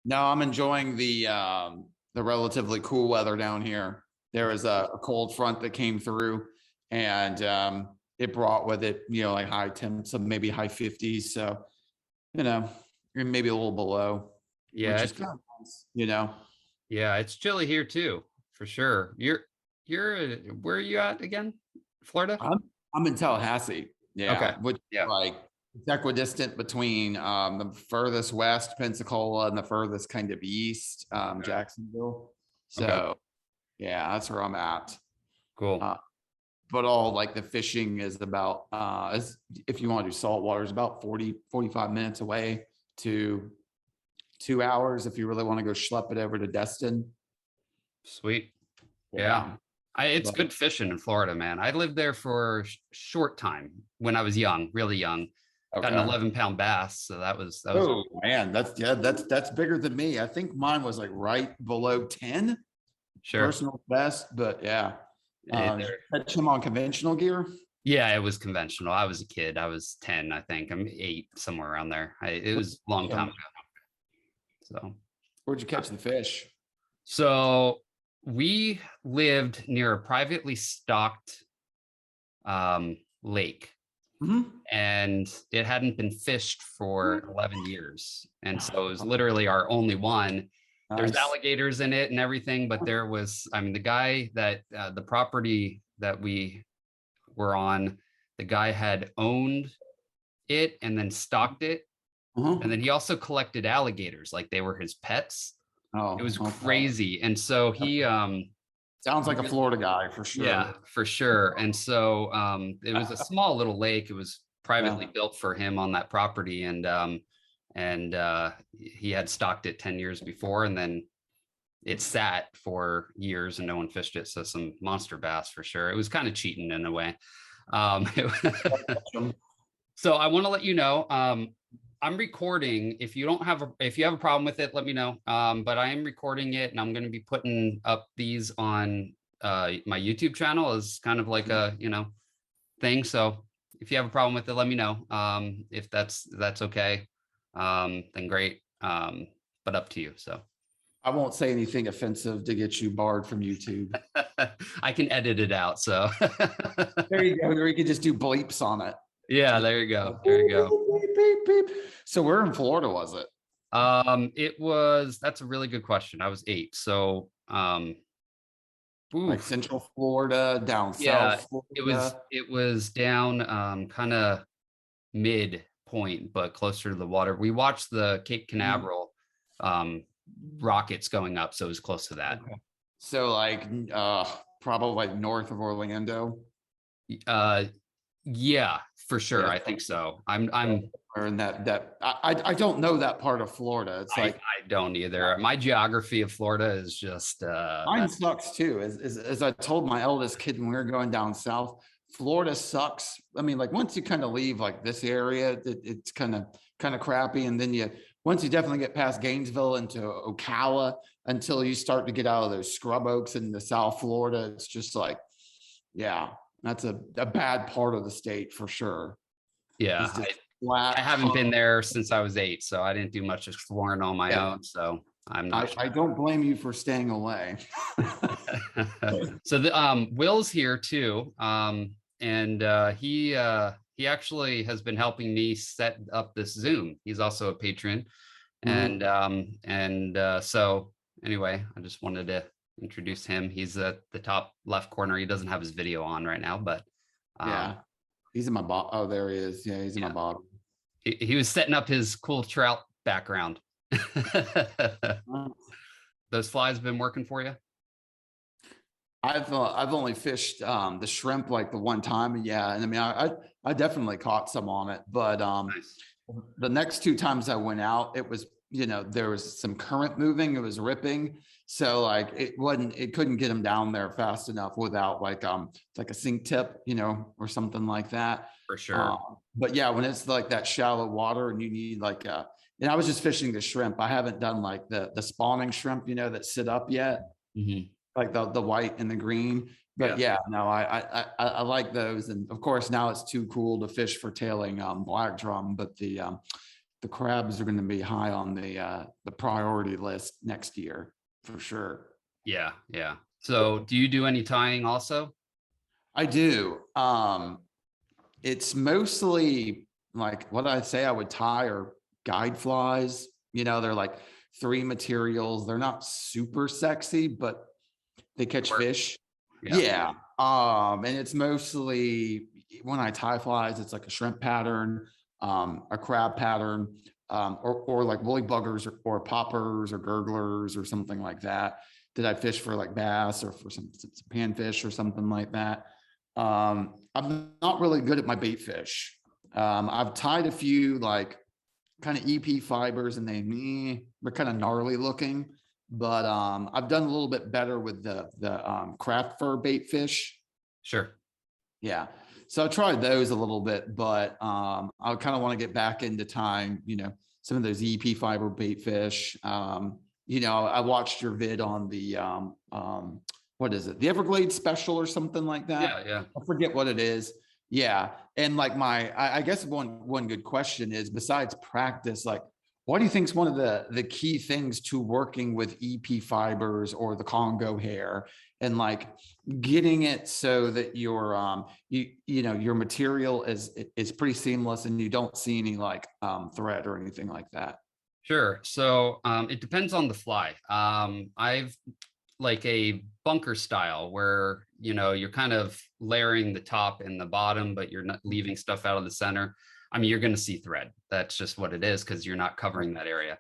No, I'm enjoying the relatively cool weather down here. There was a cold front that came through, and it brought with it, like high temps of maybe high 50s. So, you know, maybe a little below, Yeah, which is kind of nice. yeah, it's chilly here too, for sure. You're where are you at again? Florida? I'm in Tallahassee. Okay. Yeah, which Yeah. like it's equidistant between the furthest west, Pensacola, and the furthest kind of east, Okay. Jacksonville. Okay. So yeah, that's where I'm at. Cool. Uh, but all like the fishing is about if you want to do saltwater is about 40-45 minutes away to 2 hours if you really want to go schlep it over to Destin. Sweet. Yeah. Yeah. It's But good fishing in Florida, man. I lived there for a short time when I was young, really young. Got an okay. 11-pound bass, so that was Oh man, that's bigger than me. I think mine was like right below 10 sure. personal best, but yeah. There. Catch him on conventional gear. Yeah, it was conventional. I was a kid. I was 10, I think. I'm 8, somewhere around there. It was a long time ago. So, Where'd you catch the fish? so we lived near a privately stocked lake, Mhm. and it hadn't been fished for 11 years. And so it was literally our only one. There's Nice. alligators in it and everything, but there was, I mean, the guy that the property that we were on, the guy had owned it and then stocked it. Uh-huh. And then he also collected alligators like they were his pets. It Oh, was okay. crazy. And so he Sounds like a Florida guy for yeah, sure. for sure. And so it was a small little lake. It was Yeah. privately built for him on that property, and he had stocked it 10 years before, and then it sat for years and no one fished it. So some monster bass for sure. It was kind of cheating in a way. Um, so I want to let you know, I'm recording. If you don't have if you have a problem with it, let me know. But I am recording it, and I'm going to be putting up these on my YouTube channel as kind of like a thing. So if you have a problem with it, let me know. If that's okay, then great. But up to you. So I won't say anything offensive to get you barred from YouTube. I can edit it out. So There you go. Or you could just do bleeps on it. yeah, Just there you go. There you go. beep, beep, beep. So where in Florida was it? It was, that's a really good question. I was 8. So, Like oof, Central Florida, down yeah, South it was, Florida? it was down, kind of mid point, but closer to the water. We watched the Cape Mhm. Canaveral, um, rockets going up. So it was close to that. Okay. So like probably like north of Orlando. Uh, yeah, for sure. Yeah. I think so. I'm, Or in I don't know that part of Florida. It's like I don't either. My geography of Florida is just, mine sucks too. As I told my eldest kid when we were going down south, Florida sucks. I mean, like once you kind of leave like this area, it's kind of crappy. And then once you definitely get past Gainesville into Ocala until you start to get out of those scrub oaks into South Florida, it's just like, yeah, that's a bad part of the state for sure. yeah, It's just I flat. haven't been there since I was 8, so I didn't do much exploring on my Yeah, own. So I'm not I don't blame you for staying away. sure. So the Will's here too, and he actually has been helping me set up this Zoom. He's also a patron, Mhm. and so anyway, I just wanted to introduce him. He's at the top left corner. He doesn't have his video on right now, but um, Yeah. He's in my bottom. Oh, there he is. Yeah, he's in my yeah, bottom. he was setting up his cool trout background. Those flies been working for you? I've only fished the shrimp like the one time. Yeah, and I mean I definitely caught some on it, but Nice. the next two times I went out, it was there was some current moving, it was ripping, so like it couldn't get them down there fast enough without like a sink tip, or something like that. For sure. But yeah, when it's like that shallow water and you need and I was just fishing the shrimp. I haven't done like the spawning shrimp, that sit up yet, Mhm. like the white and the green. But Yeah. yeah, no, I like those, and of course now it's too cool to fish for tailing black drum. But the crabs are going to be high on the priority list next year for sure. Yeah, yeah. So do you do any tying also? I do. It's mostly like what I say I would tie are guide flies. You know, they're like 3 materials. They're not super sexy, but they catch Work. fish. Yeah. Yeah. And it's mostly when I tie flies, it's like a shrimp pattern, a crab pattern, or like woolly buggers or poppers or gurglers or something like that. Did I fish for like bass or for some panfish or something like that? I'm not really good at my bait fish. I've tied a few like kind of EP fibers and they're kind of gnarly looking, but I've done a little bit better with the craft fur bait fish. Sure. Yeah. So I tried those a little bit, but I kind of want to get back into tying, some of those EP fiber bait fish. I watched your vid on the what is it? The Everglades special or something like that. Yeah, yeah. I forget what it is. Yeah. And like I guess one good question is, besides practice, like what do you think is one of the key things to working with EP fibers or the Congo hair and like getting it so that your material is pretty seamless and you don't see any like thread or anything like that? Sure. So it depends on the fly. I've like a bunker style where, you're kind of layering the top and the bottom, but you're not leaving stuff out of the center. I mean, you're going to see thread. That's just what it is because you're not covering that area.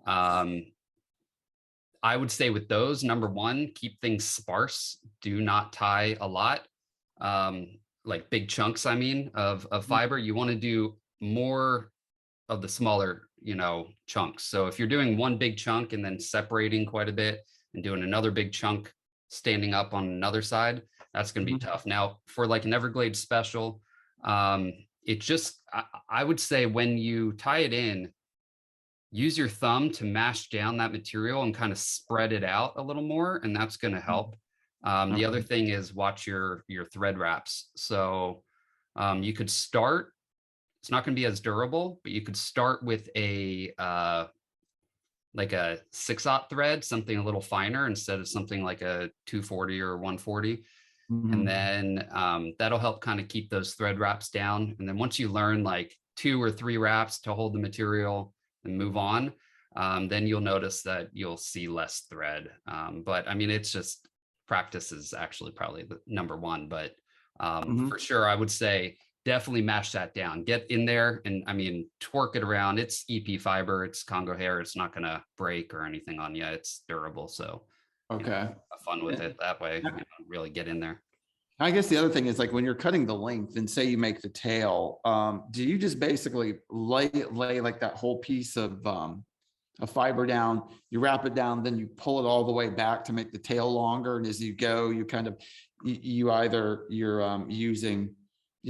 I would say with those, number one, keep things sparse. Do not tie a lot, like big chunks, I mean, of fiber. You want to do more of the smaller, chunks. So if you're doing one big chunk and then separating quite a bit and doing another big chunk standing up on another side, that's going to be tough. Now for like an Everglades special, it just, I would say when you tie it in, use your thumb to mash down that material and kind of spread it out a little more, and that's going to help. The other thing is watch your thread wraps. So you could start, it's not going to be as durable, but you could start with a like a 6/0 thread, something a little finer instead of something like a 240 or 140. And then that'll help kind of keep those thread wraps down. And then once you learn like 2 or 3 wraps to hold the material and move on, then you'll notice that you'll see less thread. But I mean, it's just practice is actually probably the number one. But for sure, I would say definitely mash that down, get in there and I mean, twerk it around. It's EP fiber, it's Congo hair. It's not going to break or anything on you. It's durable. So Okay. have fun with it that way, really get in there. I guess the other thing is like when you're cutting the length and say you make the tail, do you just basically lay like that whole piece of fiber down, you wrap it down, then you pull it all the way back to make the tail longer. And as you go, you kind of, you're using,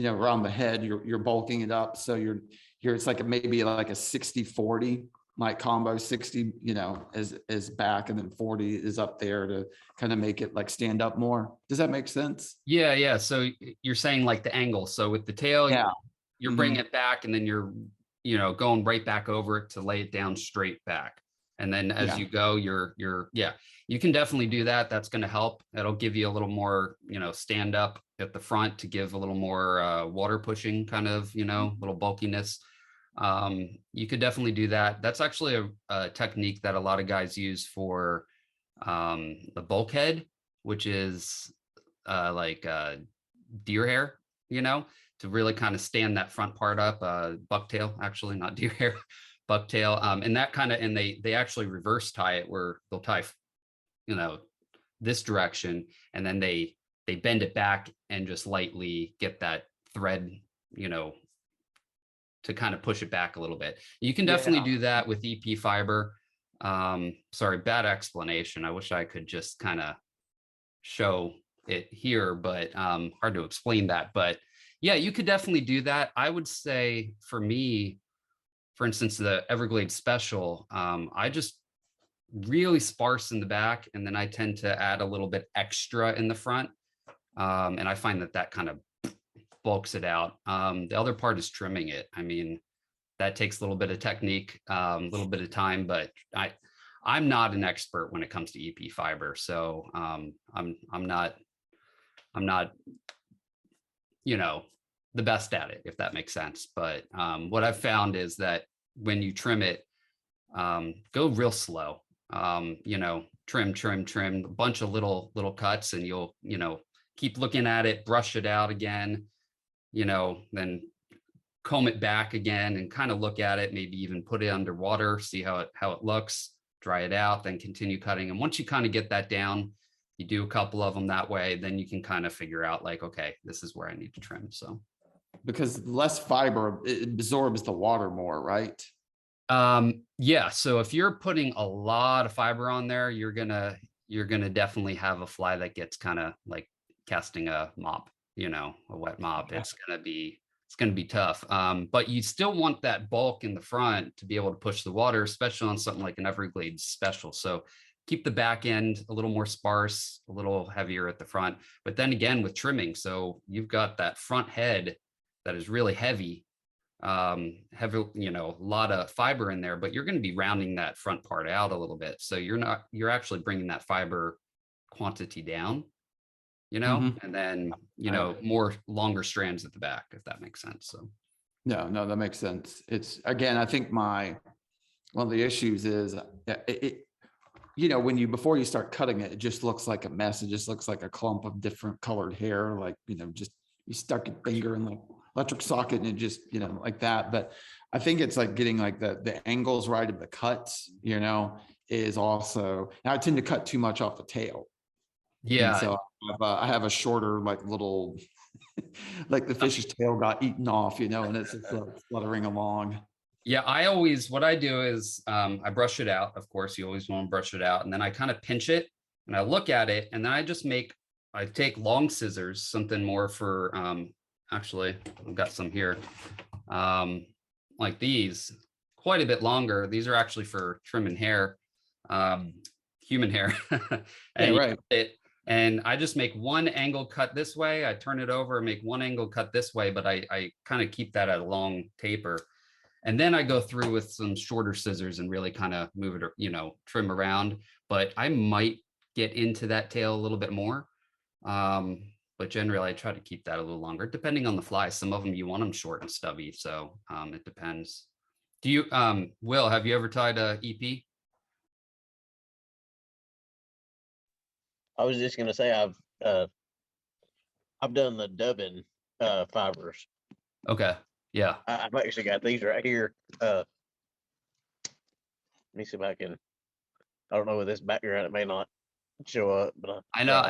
around the head, you're bulking it up. So it's like maybe like a 60-40, like combo 60, is back and then 40 is up there to kind of make it like stand up more. Does that make sense? Yeah, yeah. So you're saying like the angle. So with the tail, Yeah. you're bringing it back and then you're, going right back over it to lay it down straight back. And then as you go, you can definitely do that. That's going to help. That'll give you a little more, stand up at the front to give a little more water pushing kind of, little bulkiness. You could definitely do that. That's actually a technique that a lot of guys use for the bulkhead, which is like deer hair, to really kind of stand that front part up, bucktail, actually, not deer hair, bucktail. And that kind of, and they actually reverse tie it where they'll tie, this direction, and then they bend it back and just lightly get that thread, to kind of push it back a little bit. You can definitely do that with EP fiber. Sorry, bad explanation. I wish I could just kind of show it here, but hard to explain that. But yeah, you could definitely do that. I would say for me, for instance, the Everglades special, I just really sparse in the back, and then I tend to add a little bit extra in the front. And I find that kind of bulks it out. The other part is trimming it. I mean, that takes a little bit of technique, a little bit of time, but I'm not an expert when it comes to EP fiber. So I'm not, you know, the best at it, if that makes sense. But what I've found is that when you trim it, go real slow. You know, trim, a bunch of little cuts, and you'll, you know, keep looking at it, brush it out again, you know, then comb it back again and kind of look at it, maybe even put it underwater, see how it looks, dry it out, then continue cutting. And once you kind of get that down, you do a couple of them that way, then you can kind of figure out like, okay, this is where I need to trim. So Because less fiber, it absorbs the water more, right? Yeah, so if you're putting a lot of fiber on there, you're gonna definitely have a fly that gets kind of like casting a mop, you know, a wet mop. Yeah. It's gonna be tough. But you still want that bulk in the front to be able to push the water, especially on something like an Everglades special. So keep the back end a little more sparse, a little heavier at the front. But then again, with trimming, so you've got that front head that is really heavy, you know, a lot of fiber in there, but you're going to be rounding that front part out a little bit. So you're actually bringing that fiber quantity down, you know, and then, you know, more longer strands at the back, if that makes sense. So No, that makes sense. It's, again, I think one of the issues is you know, before you start cutting it, it just looks like a mess. It just looks like a clump of different colored hair, like, you know, just you stuck your finger in the electric socket and it just, you know, like that. But I think it's like getting like the angles right of the cuts, you know, is also, now I tend to cut too much off the tail. And yeah, so I have a shorter, like little, like the fish's tail got eaten off, you know, and it's just like fluttering along. yeah, what I do is I brush it out. Of course, you always want to brush it out. And then I kind of pinch it and I look at it, and then I take long scissors, something more for, actually, I've got some here, like these, quite a bit longer. These are actually for trimming hair, human hair. Yeah, And right. and I just make one angle cut this way. I turn it over and make one angle cut this way, but I kind of keep that at a long taper. And then I go through with some shorter scissors and really kind of move it, you know, trim around. But I might get into that tail a little bit more. But generally I try to keep that a little longer, depending on the fly. Some of them you want them short and stubby. So it depends. Do you, Will, have you ever tied a EP? I was just gonna say I've done the dubbing fibers. Okay. Yeah. I've actually got these right here. Let me see if I can. I don't know with this background, it may not show up, but I know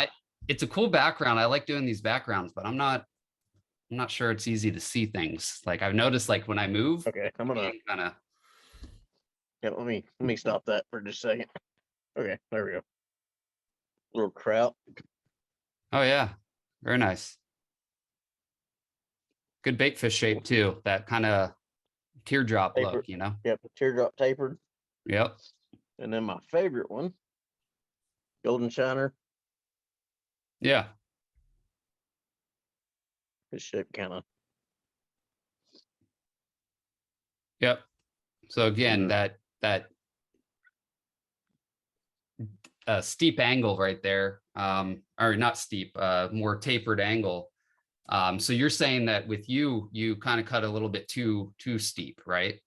it's a cool background. I like doing these backgrounds, but I'm not sure it's easy to see things. Like I've noticed, like when I move, okay. I'm gonna kind of. yeah, let me stop that for just a second. Okay, there we go. Little trout. Oh yeah, very nice. Good bait fish shape too. That kind of teardrop Tapered. look, you know. Yep, teardrop tapered. Yep. And then my favorite one, golden shiner. Yeah. This shape kind of. Yep. So again, that steep angle right there, or not steep, more tapered angle. So you're saying that with you kind of cut a little bit too steep, right?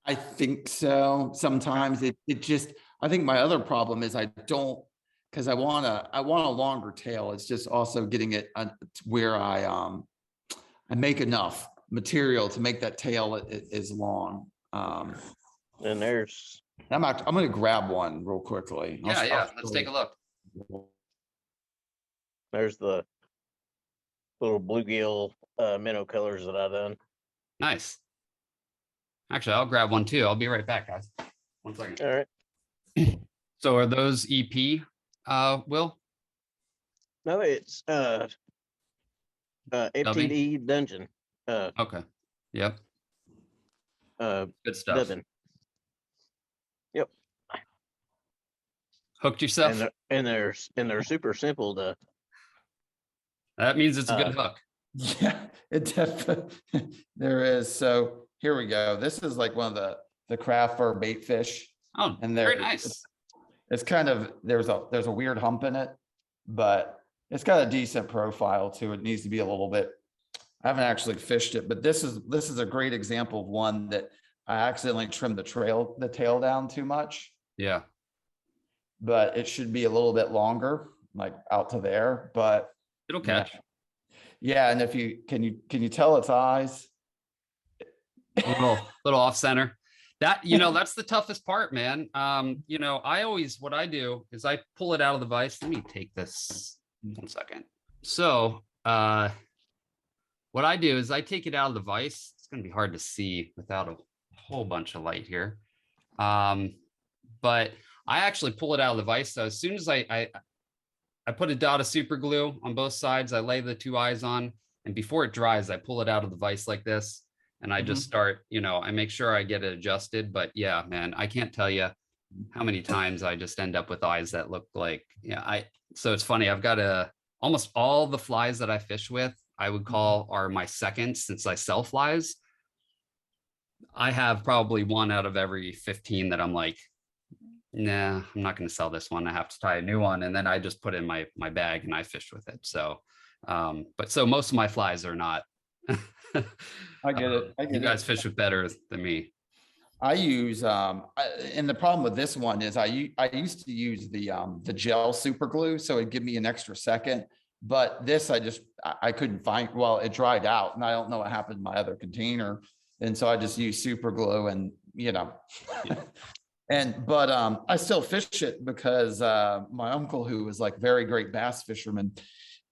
I think so. Sometimes it just, I think my other problem is I don't, because I want a longer tail. It's just also getting it to where I make enough material to make that tail is long. And there's. I'm going to grab one real quickly. Yeah. Let's take a look. There's the little bluegill minnow colors that I done. Nice. Actually, I'll grab one too. I'll be right back, guys. 1 second. All right. So are those EP, Will? No, it's FTD Dungeon. Okay. Yep. Good stuff. Dubbing. Yep. Hooked yourself? And they're super simple to. That means it's a good hook. Yeah, it definitely, there is. So here we go. This is like one of the craft fur bait fish. Oh, And very there, nice. it's kind of, there's a weird hump in it, but it's got a decent profile to it. It needs to be a little bit, I haven't actually fished it, but this is a great example of one that I accidentally trimmed the tail down too much, Yeah. but it should be a little bit longer, like out to there, but It'll yeah. catch. Yeah, and if you can you tell its eyes? A little off center. That, that's the toughest part, man. What I do is I pull it out of the vise. Let me take this 1 second. So what I do is I take it out of the vise. It's going to be hard to see without a whole bunch of light here. But I actually pull it out of the vise. So as soon as I put a dot of super glue on both sides, I lay the 2 eyes on, and before it dries, I pull it out of the vise like this. And I just start, I make sure I get it adjusted. But yeah, man, I can't tell you how many times I just end up with eyes that look like, so it's funny. I've got almost all the flies that I fish with, I would call are my seconds, since I sell flies. I have probably 1 out of every 15 that I'm like, nah, I'm not going to sell this one. I have to try a new one. And then I just put it in my bag and I fish with it. So, so most of my flies are not. I get it. You guys fish with better than me. I use and the problem with this one is I used to use the gel super glue, so it'd give me an extra second. But this I couldn't find. Well, it dried out, and I don't know what happened in my other container, and so I just used super glue, and but I still fish it because my uncle, who was like very great bass fisherman,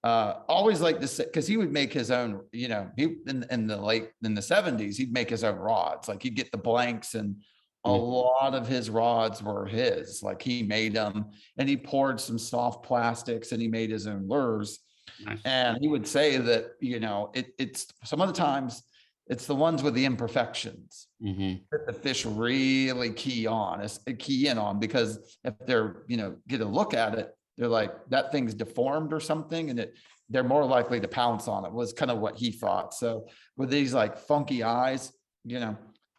always like this, because he would make his own, he in the 70s, he'd make his own rods. Like he'd get the blanks, and a lot of his rods were his. Like he made them, and he poured some soft plastics, and he made his own lures. Nice. And he would say that, it's some of the times it's the ones with the imperfections that the fish really key in on, because if they're, get a look at it, they're like, that thing's deformed or something, and they're more likely to pounce on it, was kind of what he thought. So with these like funky eyes,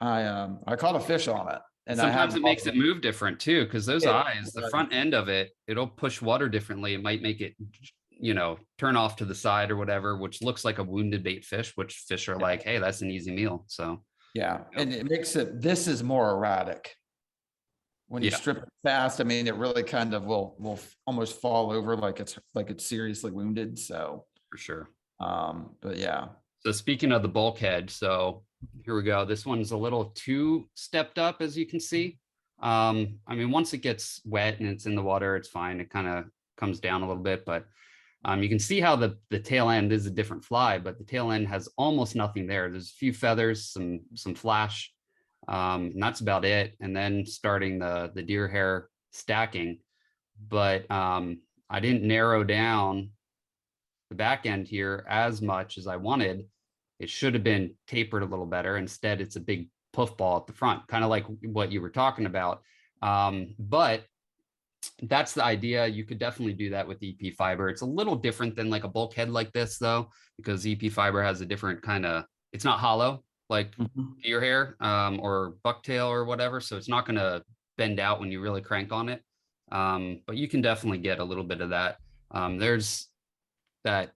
I caught a fish on it. And sometimes it makes it move different too, because those eyes, the front end of it'll push water differently. It might make it, turn off to the side or whatever, which looks like a wounded bait fish, which fish are like, hey, that's an easy meal. So yeah, and it makes this is more erratic. When you strip it fast, I mean, it really kind of will almost fall over like it's seriously wounded. So for sure. But yeah. So speaking of the bulkhead, so here we go. This one's a little too stepped up, as you can see. I mean, once it gets wet and it's in the water, it's fine. It kind of comes down a little bit, but you can see how the tail end is a different fly, but the tail end has almost nothing there. There's a few feathers, some flash. And that's about it. And then starting the deer hair stacking, but I didn't narrow down the back end here as much as I wanted. It should have been tapered a little better. Instead, it's a big puff ball at the front, kind of like what you were talking about. But that's the idea. You could definitely do that with EP fiber. It's a little different than like a bulkhead like this though, because EP fiber has a different kind of, it's not hollow like deer hair or bucktail or whatever. So it's not going to bend out when you really crank on it. But you can definitely get a little bit of that. There's that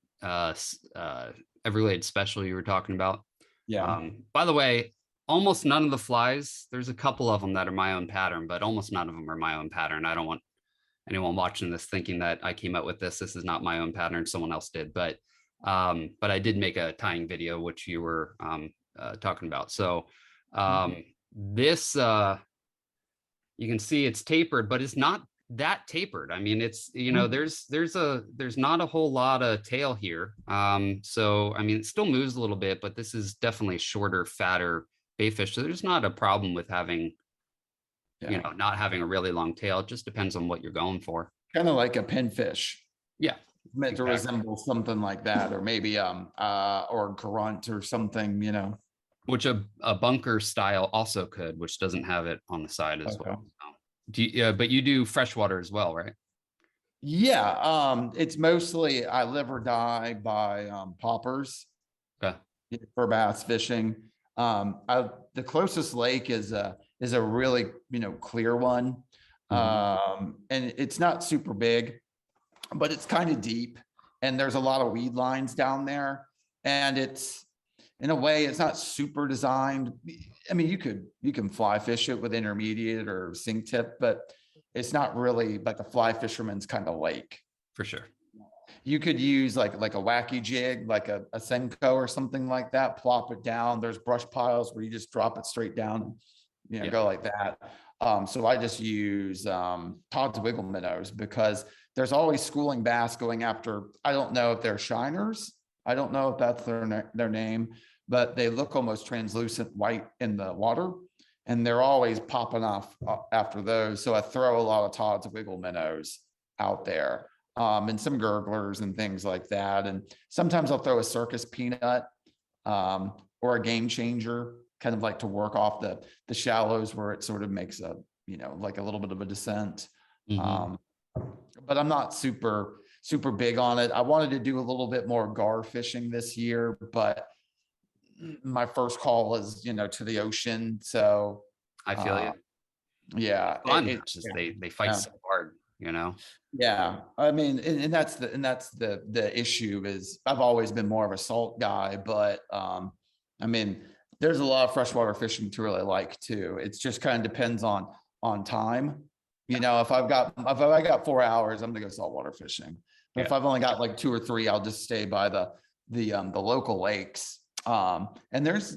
Everglades special you were talking about. Yeah. By the way, almost none of the flies, there's a couple of them that are my own pattern, but almost none of them are my own pattern. I don't want anyone watching this thinking that I came up with this. This is not my own pattern. Someone else did, but I did make a tying video, which you were talking about. So this, you can see it's tapered, but it's not that tapered. I mean, it's, there's not a whole lot of tail here. So, I mean, it still moves a little bit, but this is definitely shorter, fatter bait fish. So there's not a problem with having, not having a really long tail. It just depends on what you're going for. Kind of like a pinfish. Yeah. Meant to resemble something like that, or maybe or grunt or something, Which a bunker style also could, which doesn't have it on the side as well. So, but you do freshwater as well, right? Yeah, it's mostly I live or die by poppers. Okay. for bass fishing. The closest lake is a really, clear one. And it's not super big, but it's kind of deep, and there's a lot of weed lines down there. And it's, in a way, it's not super designed. I mean, you can fly fish it with intermediate or sink tip, but it's not really like a fly fisherman's kind of lake. For sure. You could use like a wacky jig, like a Senko or something like that, plop it down. There's brush piles where you just drop it straight down, and go like that. So I just use Todd's wiggle minnows, because there's always schooling bass going after, I don't know if they're shiners. I don't know if that's their name, but they look almost translucent white in the water, and they're always popping off after those. So I throw a lot of Todd's wiggle minnows out there. And some gurglers and things like that. And sometimes I'll throw a circus peanut or a game changer, kind of like to work off the shallows where it sort of makes a, like a little bit of a descent. But I'm not super big on it. I wanted to do a little bit more gar fishing this year, but my first call is, to the ocean. So I feel you. Yeah. It's just they fight so hard. Yeah, I mean, and that's the issue is I've always been more of a salt guy, but I mean, there's a lot of freshwater fishing to really like too. It's just kind of depends on time. If I got 4 hours, I'm gonna go saltwater fishing. But if I've only got like 2 or 3, I'll just stay by the local lakes. And there's,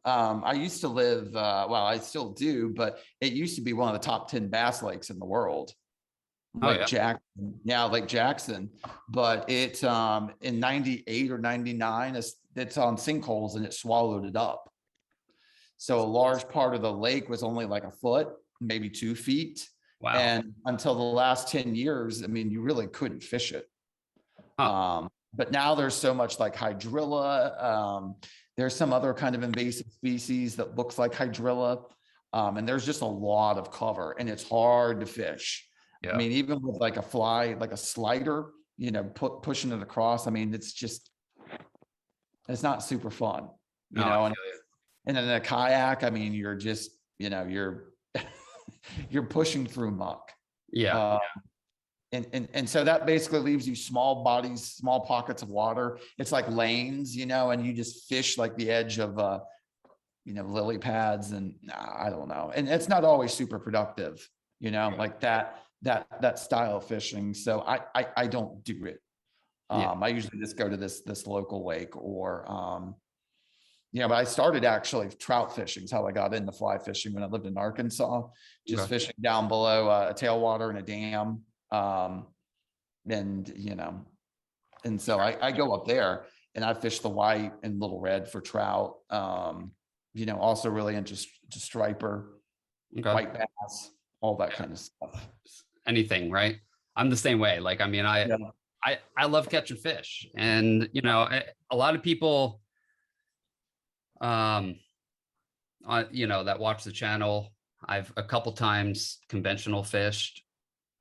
I used to live, well, I still do, but it used to be one of the top 10 bass lakes in the world. Lake Jackson, but it's in 98 or 99, it's on sinkholes and it swallowed it up. So a large part of the lake was only like a foot, maybe 2 feet. Wow. And until the last 10 years, I mean, you really couldn't fish it. But now there's so much like hydrilla. There's some other kind of invasive species that looks like hydrilla. And there's just a lot of cover, and it's hard to fish. I mean, even with like a fly, like a slider, pushing it across. I mean, it's not super fun, and then a kayak, I mean, you're just, you're pushing through muck. And so that basically leaves you small bodies, small pockets of water. It's like lanes, and you just fish like the edge of, lily pads, and I don't know. And it's not always super productive, like that style of fishing. So I don't do it. I usually just go to this local lake, or but I started actually trout fishing is how I got into fly fishing when I lived in Arkansas, just fishing down below a tailwater and a dam. And so I go up there and I fish the white and little red for trout. Also really into striper, white bass, all that kind of stuff. Anything, right? I'm the same way. Like, I mean, I love catching fish, and a lot of people that watch the channel, I've a couple times conventional fished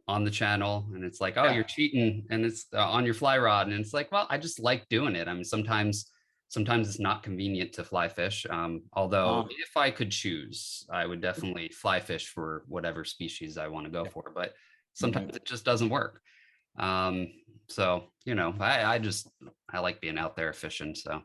on the channel, and it's like, oh, you're cheating, and it's on your fly rod, and it's like, well, I just like doing it. I mean, sometimes it's not convenient to fly fish. Although if I could choose, I would definitely fly fish for whatever species I want to go for, but sometimes it just doesn't work. So, I like being out there fishing. So,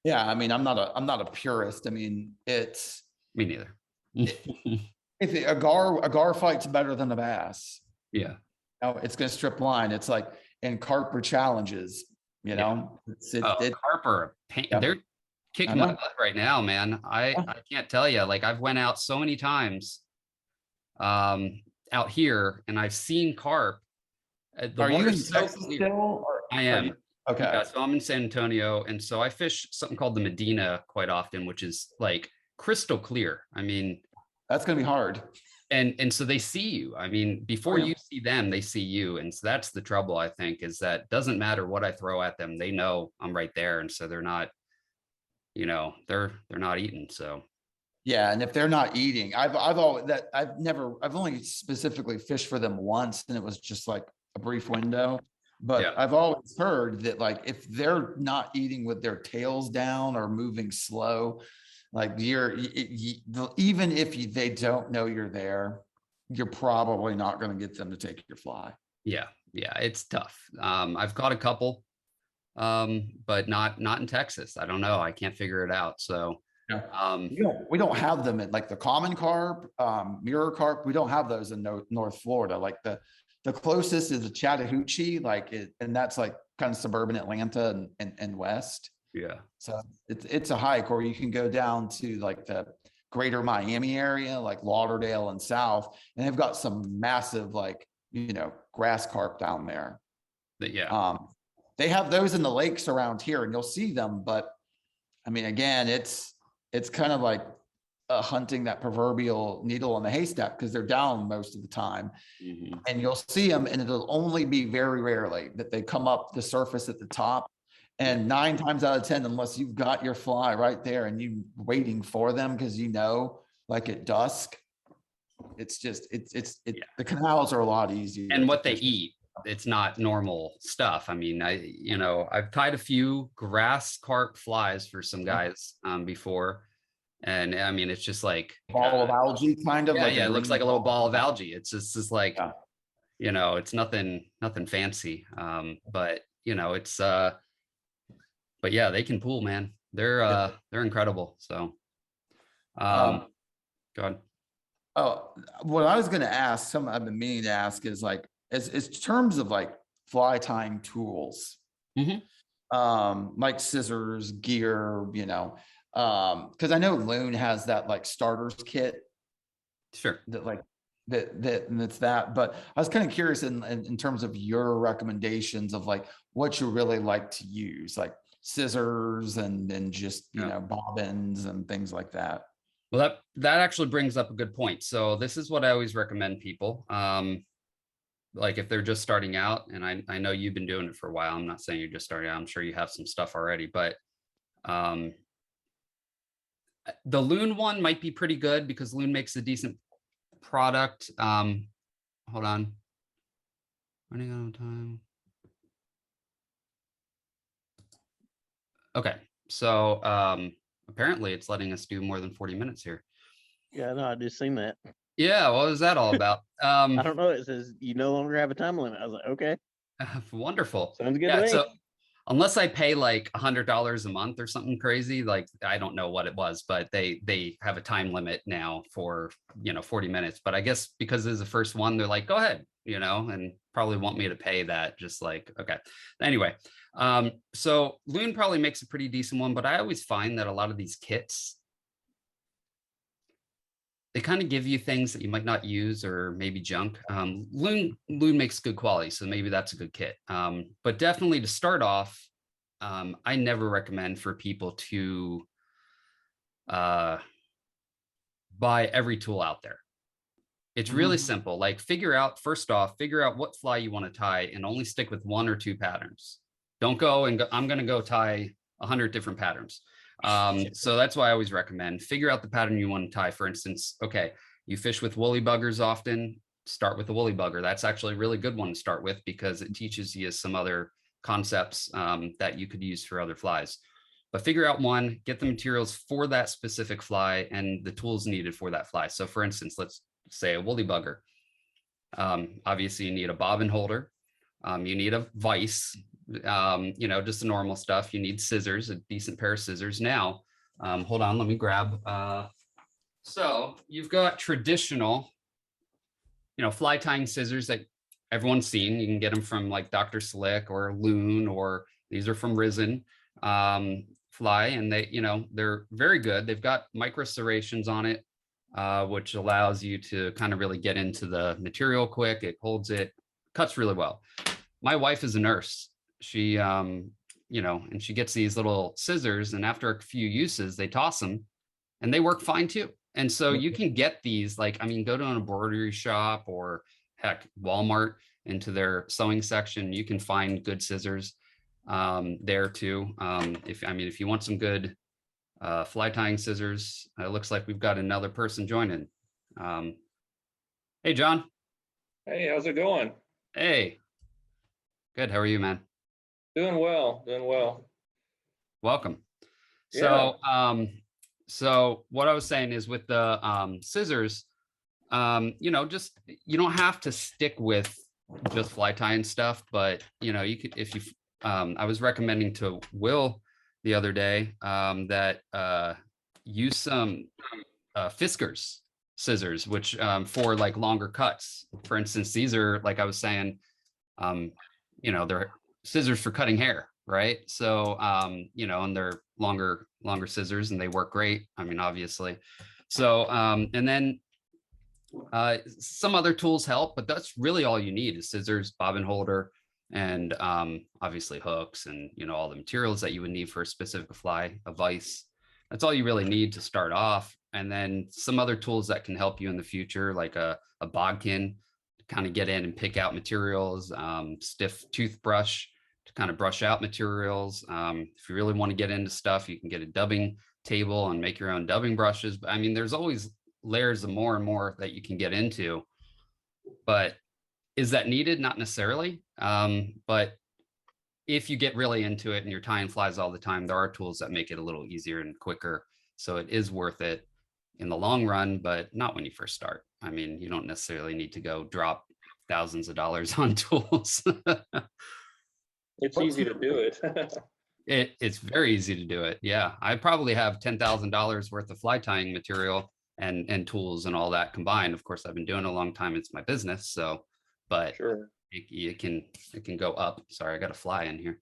yeah, I mean, I'm not a purist. I mean, it's me neither. If a gar fight's better than a bass. Yeah. It's going to strip line. It's like in carp or challenges, carp are a pain. They're kicking my butt right now, man. I can't tell you, like, I've went out so many times out here, and I've seen carp. Are you in Texas still? I am. Okay. Yeah, so I'm in San Antonio, and so I fish something called the Medina quite often, which is like crystal clear. I mean, that's going to be hard. And so they see you. I mean, before you see them, they see you. And so that's the trouble, I think, is that doesn't matter what I throw at them. They know I'm right there. And so they're not, they're not eating. So. Yeah. And if they're not eating, I've only specifically fished for them once, and it was just like a brief window. But Yeah. I've always heard that like if they're not eating with their tails down or moving slow, like even if they don't know you're there, you're probably not going to get them to take your fly. Yeah, it's tough. I've caught a couple, but not in Texas. I don't know. I can't figure it out. So, Yeah. We don't have them in like the common carp, mirror carp. We don't have those in North Florida. Like the closest is the Chattahoochee, and that's like kind of suburban Atlanta and west. yeah, So it's a hike, or you can go down to like the greater Miami area, like Lauderdale and south, and they've got some massive like grass carp down there. yeah, They have those in the lakes around here, and you'll see them, but I mean, again, it's kind of like hunting that proverbial needle in the haystack because they're down most of the time. And you'll see them, and it'll only be very rarely that they come up the surface at the top. And 9 times out of 10, unless you've got your fly right there and you waiting for them because like at dusk, it's the canals are a lot easier. and what they eat, it's not normal stuff. I mean, I've tied a few grass carp flies for some guys before, and I mean, it's just like ball of algae, kind of. Yeah, it looks like a little ball of algae. It's just like, yeah. It's nothing fancy. But it's but yeah, they can pool, man. They're incredible. So go ahead. Oh, what I was going to ask, something I've been meaning to ask is like, is terms of like fly tying tools, like scissors, gear, because I know Loon has that like starters kit. Sure. That like and it's that, but I was kind of curious in terms of your recommendations of like what you really like to use, like scissors and just bobbins and things like that. Well, that actually brings up a good point. So this is what I always recommend people. Like if they're just starting out, and I know you've been doing it for a while. I'm not saying you're just starting out. I'm sure you have some stuff already, but the Loon one might be pretty good because Loon makes a decent product. Hold on. Running out of time. Okay. So apparently it's letting us do more than 40 minutes here. Yeah, no, I just seen that. Yeah, what was that all about? I don't know. It says you no longer have a time limit. I was like, okay. Wonderful. Sounds good to me. So unless I pay like $100 a month or something crazy, like I don't know what it was, but they have a time limit now for 40 minutes. But I guess because this is the first one, they're like, go ahead, and probably want me to pay that. Just like, okay. Anyway, so Loon probably makes a pretty decent one, but I always find that a lot of these kits, they kind of give you things that you might not use or maybe junk. Loon makes good quality, so maybe that's a good kit. But definitely to start off, I never recommend for people to buy every tool out there. It's really simple. Like first off, figure out what fly you want to tie and only stick with 1 or 2 patterns. Don't go I'm going to go tie 100 different patterns. So that's why I always recommend figure out the pattern you want to tie. For instance, okay, you fish with woolly buggers often, start with the woolly bugger. That's actually a really good one to start with because it teaches you some other concepts that you could use for other flies. But figure out one, get the materials for that specific fly and the tools needed for that fly. So for instance, let's say a woolly bugger. Obviously you need a bobbin holder. You need a vise, just the normal stuff. You need scissors, a decent pair of scissors. Now, hold on, let me grab. So you've got traditional, fly tying scissors that everyone's seen. You can get them from like Dr. Slick or Loon, or these are from Risen Fly, and they're very good. They've got micro serrations on it, which allows you to kind of really get into the material quick. It holds it, cuts really well. My wife is a nurse. She, and she gets these little scissors, and after a few uses, they toss them and they work fine too. And so you can get these, go to an embroidery shop or heck, Walmart, into their sewing section. You can find good scissors there too. If you want some good fly tying scissors, it looks like we've got another person joining. Hey, John. Hey, how's it going? Hey. Good. How are you, man? Doing well, doing well. Welcome. Yeah. So what I was saying is with the scissors, just you don't have to stick with just fly tying stuff, but you could if you I was recommending to Will the other day that use some Fiskars scissors, which for like longer cuts. For instance, these are like I was saying, um, they're scissors for cutting hair, right? So and they're longer scissors and they work great. I mean, obviously. So and then some other tools help, but that's really all you need is scissors, bobbin holder, and obviously hooks and all the materials that you would need for a specific fly, a vise. That's all you really need to start off. And then some other tools that can help you in the future, like a bodkin to kind of get in and pick out materials, stiff toothbrush to kind of brush out materials. If you really want to get into stuff, you can get a dubbing table and make your own dubbing brushes. But I mean, there's always layers of more and more that you can get into, but is that needed? Not necessarily. But if you get really into it and you're tying flies all the time, there are tools that make it a little easier and quicker. So it is worth it in the long run, but not when you first start. I mean, you don't necessarily need to go drop thousands of dollars on tools. It's easy to do it. It's very easy to do it. Yeah, I probably have $10,000 worth of fly tying material and tools and all that combined. Of course, I've been doing it a long time. It's my business. So, but Sure. it can go up. Sorry, I got a fly in here.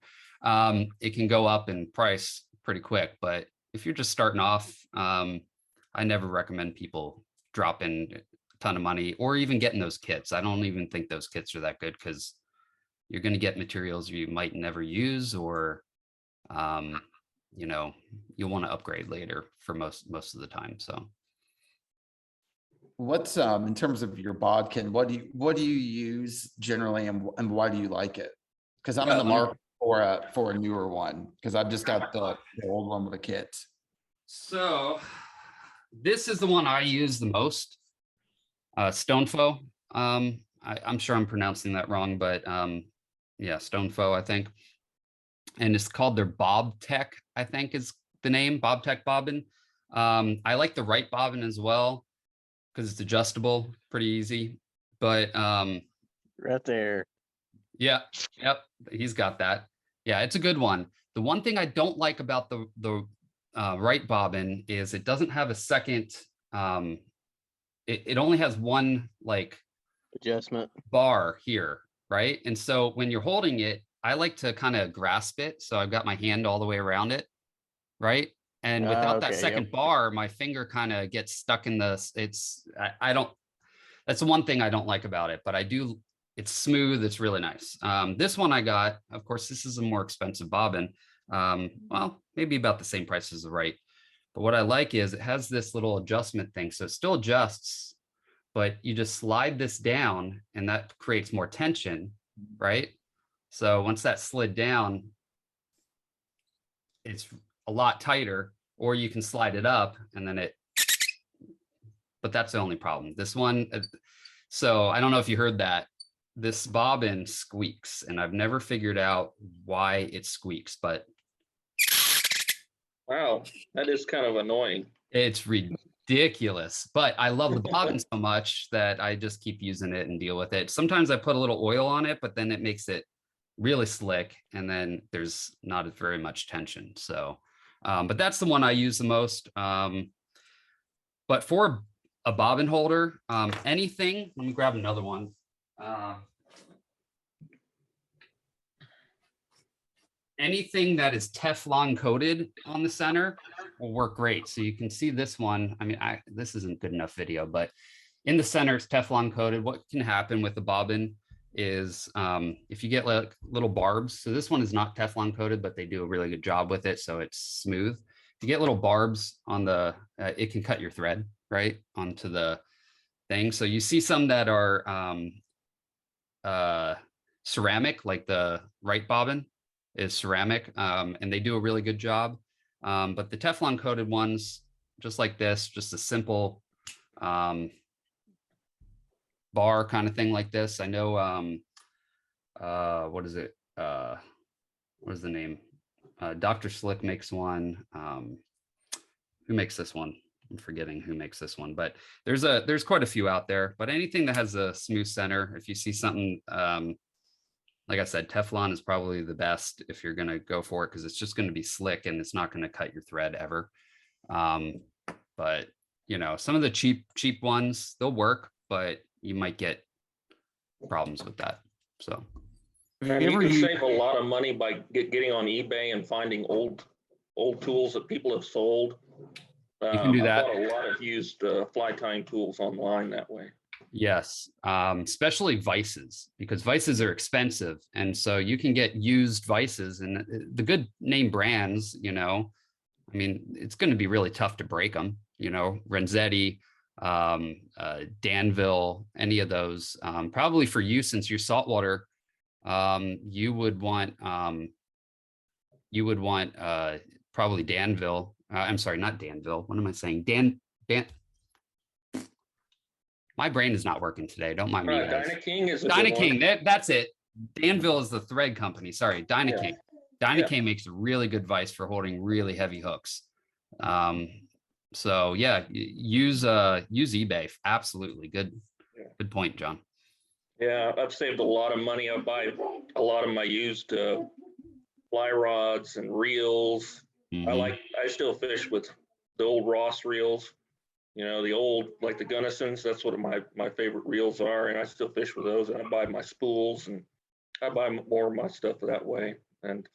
It can go up in price pretty quick. But if you're just starting off, I never recommend people drop in a ton of money or even getting those kits. I don't even think those kits are that good because you're going to get materials you might never use, or you'll want to upgrade later for most of the time. So What's in terms of your bodkin, what do you use generally, and why do you like it? Because I'm in the market for a newer one, because I've just got the old one with a kit. So this is the one I use the most, Stonefo. I'm sure I'm pronouncing that wrong, but yeah, Stonefo, I think. And it's called their Bob Tech, I think is the name, Bob Tech bobbin. I like the right bobbin as well because it's adjustable, pretty easy. But Right there. yeah, yep, he's got that. Yeah, it's a good one. The one thing I don't like about the right bobbin is it doesn't have a second. It only has one like Adjustment. bar here, right? And so when you're holding it, I like to kind of grasp it. So I've got my hand all the way around it, right? And without that Okay, second yep. bar, my finger kind of gets stuck in the, I don't, that's the one thing I don't like about it, but I do, it's smooth. It's really nice. This one I got, of course, this is a more expensive bobbin. Well, maybe about the same price as the right. But what I like is it has this little adjustment thing. So it still adjusts, but you just slide this down and that creates more tension, right? So once that slid down, it's a lot tighter, or you can slide it up and then but that's the only problem. This one, so I don't know if you heard that, this bobbin squeaks, and I've never figured out why it squeaks, but Wow, that is kind of annoying. it's ridiculous. But I love the bobbin so much that I just keep using it and deal with it. Sometimes I put a little oil on it, but then it makes it really slick, and then there's not very much tension. So, but that's the one I use the most. But for a bobbin holder, anything, let me grab another one. Anything that is Teflon coated on the center will work great. So you can see this one. I mean, this isn't good enough video, but in the center, it's Teflon coated. What can happen with the bobbin is if you get like little barbs. So this one is not Teflon coated, but they do a really good job with it. So it's smooth. If you get little barbs on the, it can cut your thread right onto the thing. So you see some that are ceramic, like the right bobbin is ceramic, and they do a really good job. But the Teflon coated ones, just like this, just a simple bar kind of thing like this. I know, what is it? what is the name? Dr. Slick makes one. Who makes this one? I'm forgetting who makes this one, but there's quite a few out there. But anything that has a smooth center, if you see something, like I said, Teflon is probably the best if you're going to go for it, because it's just going to be slick and it's not going to cut your thread ever. But some of the cheap ones, they'll work, but you might get problems with that. So And you can save a lot of money by getting on eBay and finding old tools that people have sold. You can do that. I bought a lot of used fly tying tools online that way. Yes, especially vices, because vices are expensive, and so you can get used vices, and the good name brands, I mean, it's going to be really tough to break them. Renzetti, Danville, any of those. Probably for you, since you're saltwater, you would want probably Danville. I'm sorry, not Danville. What am I saying? Dan. My brain is not working today. Don't mind me, guys. Dynaking is a Dynaking. That's it. Danville is the thread company. Sorry, Dynaking. Yeah. Dynaking makes a really good vise for holding really heavy hooks. So yeah, use eBay. Absolutely. Good point, John. Yeah, I've saved a lot of money. I buy a lot of my used fly rods and reels. Mhm. I still fish with the old Ross reels, the old, like the Gunnisons. That's what my favorite reels are. And I still fish with those, and I buy my spools, and I buy more of my stuff that way, and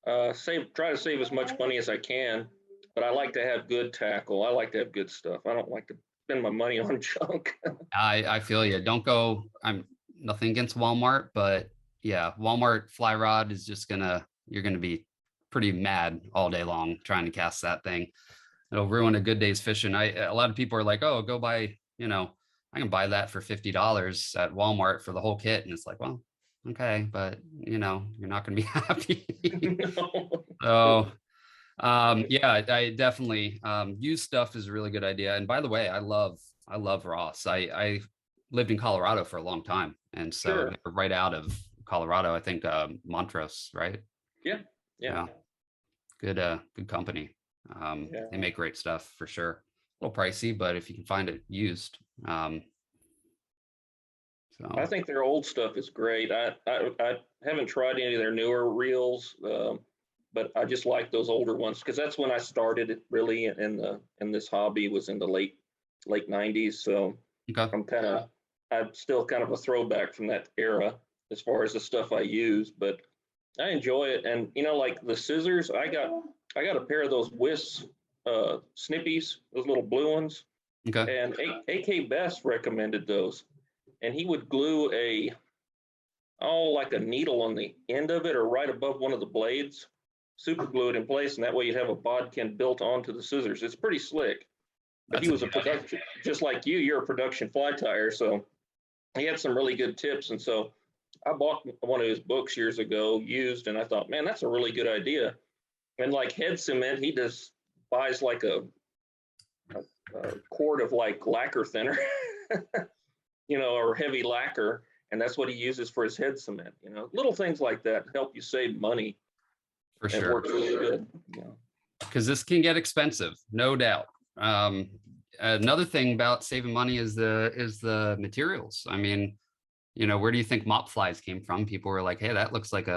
try to save as much money as I can. But I like to have good tackle. I like to have good stuff. I don't like to spend my money on junk. I feel you. Don't go. I'm nothing against Walmart, but yeah, Walmart fly rod is just you're gonna be pretty mad all day long trying to cast that thing. It'll ruin a good day's fishing. A lot of people are like, oh, go buy, I can buy that for $50 at Walmart for the whole kit. And it's like, well, okay, but you're not going to be happy. So yeah, I definitely used stuff is a really good idea. And by the way, I love Ross. I lived in Colorado for a long time. And so Sure. they're right out of Colorado, I think Montrose, right? Yeah. Good company. They make great stuff for sure. A little pricey, but if you can find it used. So I think their old stuff is great. I haven't tried any of their newer reels, but I just like those older ones, because that's when I started it really in this hobby, was in the late 90s. So okay. I'm still kind of a throwback from that era as far as the stuff I use, but I enjoy it. And like the scissors, I got a pair of those Wiss snippies, those little blue ones. Okay. And AK Best recommended those, and he would glue like a needle on the end of it or right above one of the blades, super glue it in place, and that way you'd have a bodkin built onto the scissors. It's pretty slick. But he was a production, just like you're a production fly tyer, so he had some really good tips. And so I bought one of his books years ago, used, and I thought, man, that's a really good idea. And like head cement, he just buys like a quart of like lacquer thinner, or heavy lacquer, and that's what he uses for his head cement. Little things like that help you save money. For It sure. works really good. Because this can get expensive, no doubt. Another thing about saving money is the materials. I mean, where do you think mop flies came from? People were like, hey, that looks like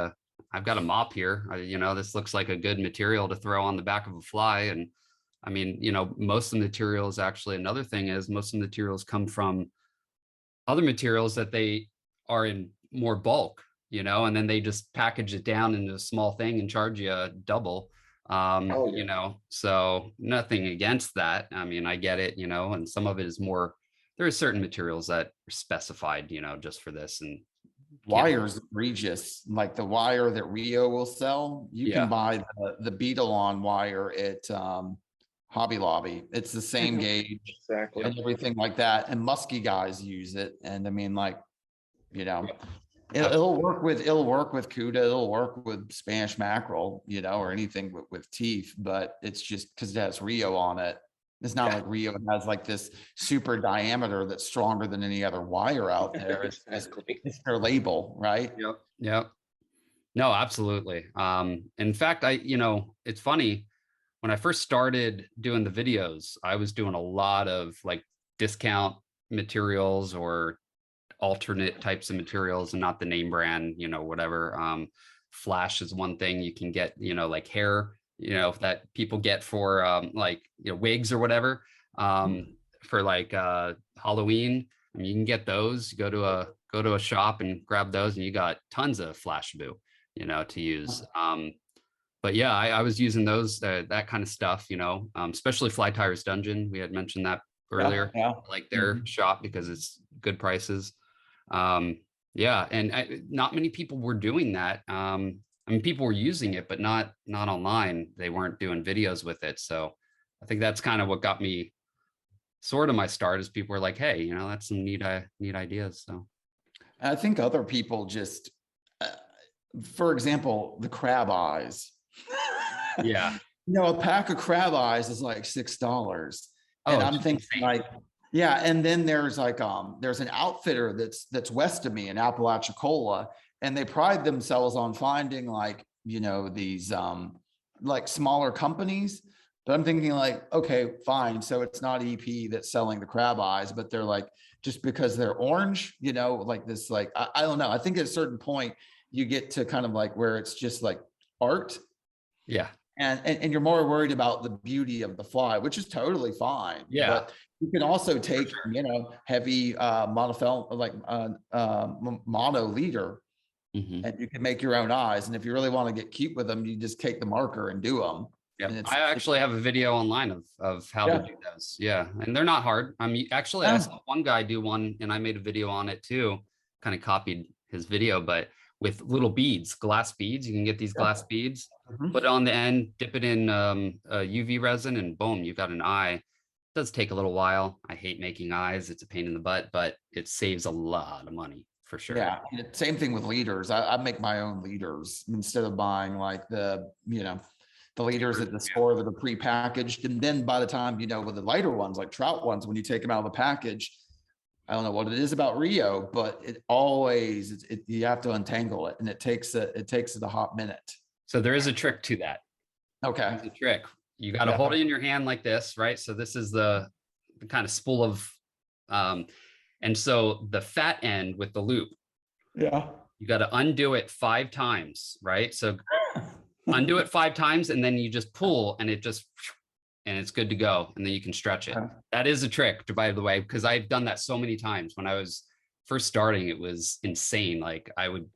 I've got a mop here. This looks like a good material to throw on the back of a fly. And I mean, most of the materials, actually, another thing is most of the materials come from other materials that they are in more bulk, and then they just package it down into a small thing and charge you double. So nothing against that. I mean, I get it, and some of it is more, there are certain materials that are specified, just for this. And wire's egregious. Like the wire that Rio will sell, you can buy the Beetle on wire at Hobby Lobby. It's the same gauge Exactly. and everything like that. And musky guys use it. And I mean, like, it'll work with Cuda, it'll work with Spanish mackerel, or anything with teeth, but it's just because it has Rio on it. It's not like Rio has like this super diameter that's stronger than any other wire out there. It's their label, right? Yep. No, absolutely. In fact, it's funny, when I first started doing the videos, I was doing a lot of like discount materials or alternate types of materials and not the name brand, whatever. Flash is one thing you can get, like hair, that people get for like, wigs or whatever, for like Halloween. I mean, you can get those, go to a shop and grab those, and you got tons of flash boo, to use. But yeah, I was using those, that kind of stuff, especially Fly Tires Dungeon. We had mentioned that earlier. Yeah. I like their shop because it's good prices. Yeah, and not many people were doing that. I mean, people were using it, but not online. They weren't doing videos with it. So I think that's kind of what got me sort of my start, is people were like, hey, that's some neat ideas. So I think other people just, for example, the crab eyes. yeah. A pack of crab eyes is like $6. Oh, And I'm it's thinking insane. like, yeah. And then there's like, there's an outfitter that's west of me in Apalachicola, and they pride themselves on finding like, these, like smaller companies. But I'm thinking like, okay, fine. So it's not EP that's selling the crab eyes, but they're like, just because they're orange, like this, like, I don't know. I think at a certain point you get to kind of like where it's just like art, Yeah. and you're more worried about the beauty of the fly, which is totally fine. Yeah. But you can also take, heavy monofilament, like mono leader, Mhm. and you can make your own eyes. And if you really want to get cute with them, you just take the marker and do them. Yeah, And I actually have a video online of how to do those. Yeah, and they're not hard. I mean, actually, I saw one guy do one, and I made a video on it too. Kind of copied his video, but with little beads, glass beads. You can get these glass beads, put it on the end, dip it in UV resin, and boom, you've got an eye. It does take a little while. I hate making eyes. It's a pain in the butt, but it saves a lot of money for sure. Yeah, same thing with leaders. I make my own leaders instead of buying like the leaders at the store that are pre-packaged. And then by the time, with the lighter ones, like trout ones, when you take them out of the package, I don't know what it is about Rio, but it always, you have to untangle it, and it takes it a hot minute. So there is a trick to that. Okay. There's a trick. You got to hold it in your hand like this, right? So this is the kind of spool of, and so the fat end with the loop, you got to undo it 5 times, right? So undo it 5 times, and then you just pull, and it's good to go. And then you can stretch it. That is a trick, by the way, because I've done that so many times. When I was first starting, it was insane. Like I would,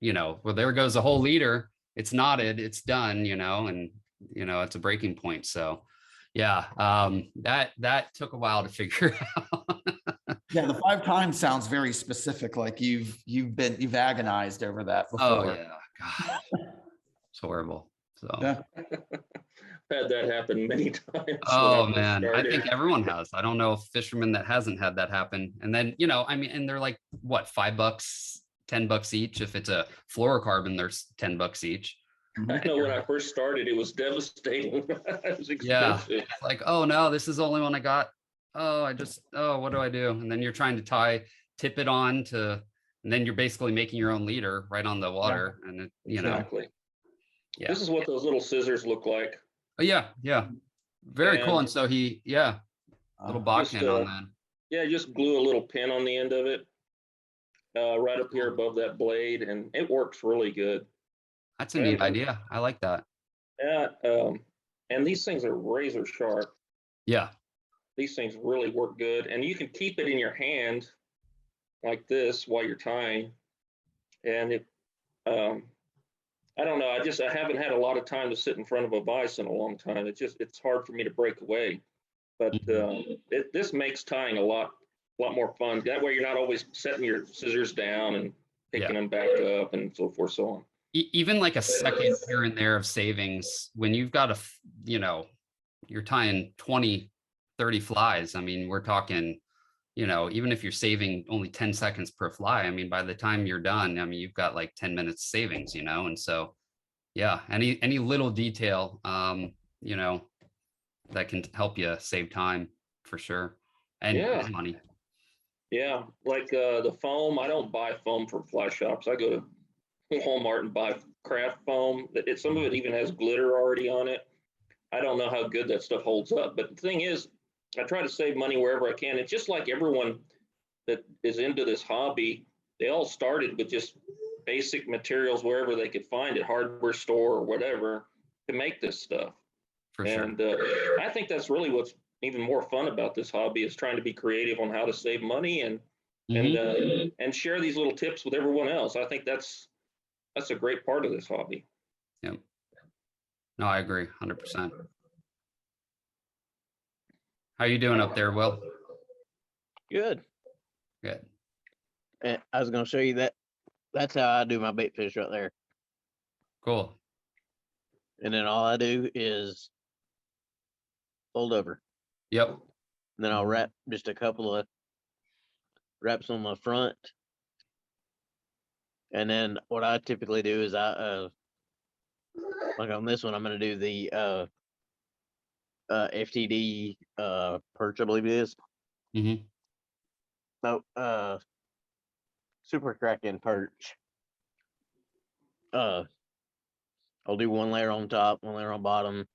well, there goes a whole leader. It's knotted, it's done, and it's a breaking point. So yeah, that took a while to figure out. Yeah, the 5 times sounds very specific. Like you've agonized over that before. Oh yeah, God. It's horrible. So Had that happen many times. Oh man, I think everyone has. I don't know a fisherman that hasn't had that happen. And then, I mean, and they're like, what, $5, $10 each? If it's a fluorocarbon, there's $10 each. I know when I first started, it was devastating. It was expensive. Yeah, it's like, oh no, this is the only one I got. Oh, what do I do? And then you're trying to tip it on to, and then you're basically making your own leader right on the water. Yeah. And exactly. Yeah. This is what those little scissors look like. Oh, yeah. Very cool. And so little box pin on that. Yeah, just glue a little pin on the end of it, right up here above that blade, and it works really good. That's a neat idea. I like that. Yeah, and these things are razor sharp. Yeah. These things really work good, and you can keep it in your hand like this while you're tying, and it. I don't know. I haven't had a lot of time to sit in front of a vise in a long time. It's hard for me to break away, but this makes tying a lot more fun. That way, you're not always setting your scissors down and picking them back up and so forth, so on. Even like a second here and there of savings, when you've got you're tying 20, 30 flies. I mean, we're talking, even if you're saving only 10 seconds per fly, I mean, by the time you're done, I mean, you've got like 10 minutes savings, and so, yeah, any little detail, that can help you save time for sure. And money. Yeah. Like the foam, I don't buy foam from fly shops. I go to Walmart and buy craft foam. Some of it even has glitter already on it. I don't know how good that stuff holds up. But the thing is, I try to save money wherever I can. It's just like everyone that is into this hobby, they all started with just basic materials wherever they could find it, hardware store or whatever, to make this stuff. For sure. And I think that's really what's even more fun about this hobby, is trying to be creative on how to save money and share these little tips with everyone else. I think that's a great part of this hobby. Yep. No, I agree 100%. How you doing up there, Will? Good. Good. And I was gonna show you that. That's how I do my bait fish right there. Cool. And then all I do is fold over. Yep. And then I'll wrap just a couple of wraps on my front. And then what I typically do is like on this one, I'm gonna do the FTD perch, I believe it is. Mm-hmm. No, Super Kraken perch. I'll do one layer on top, one layer on bottom,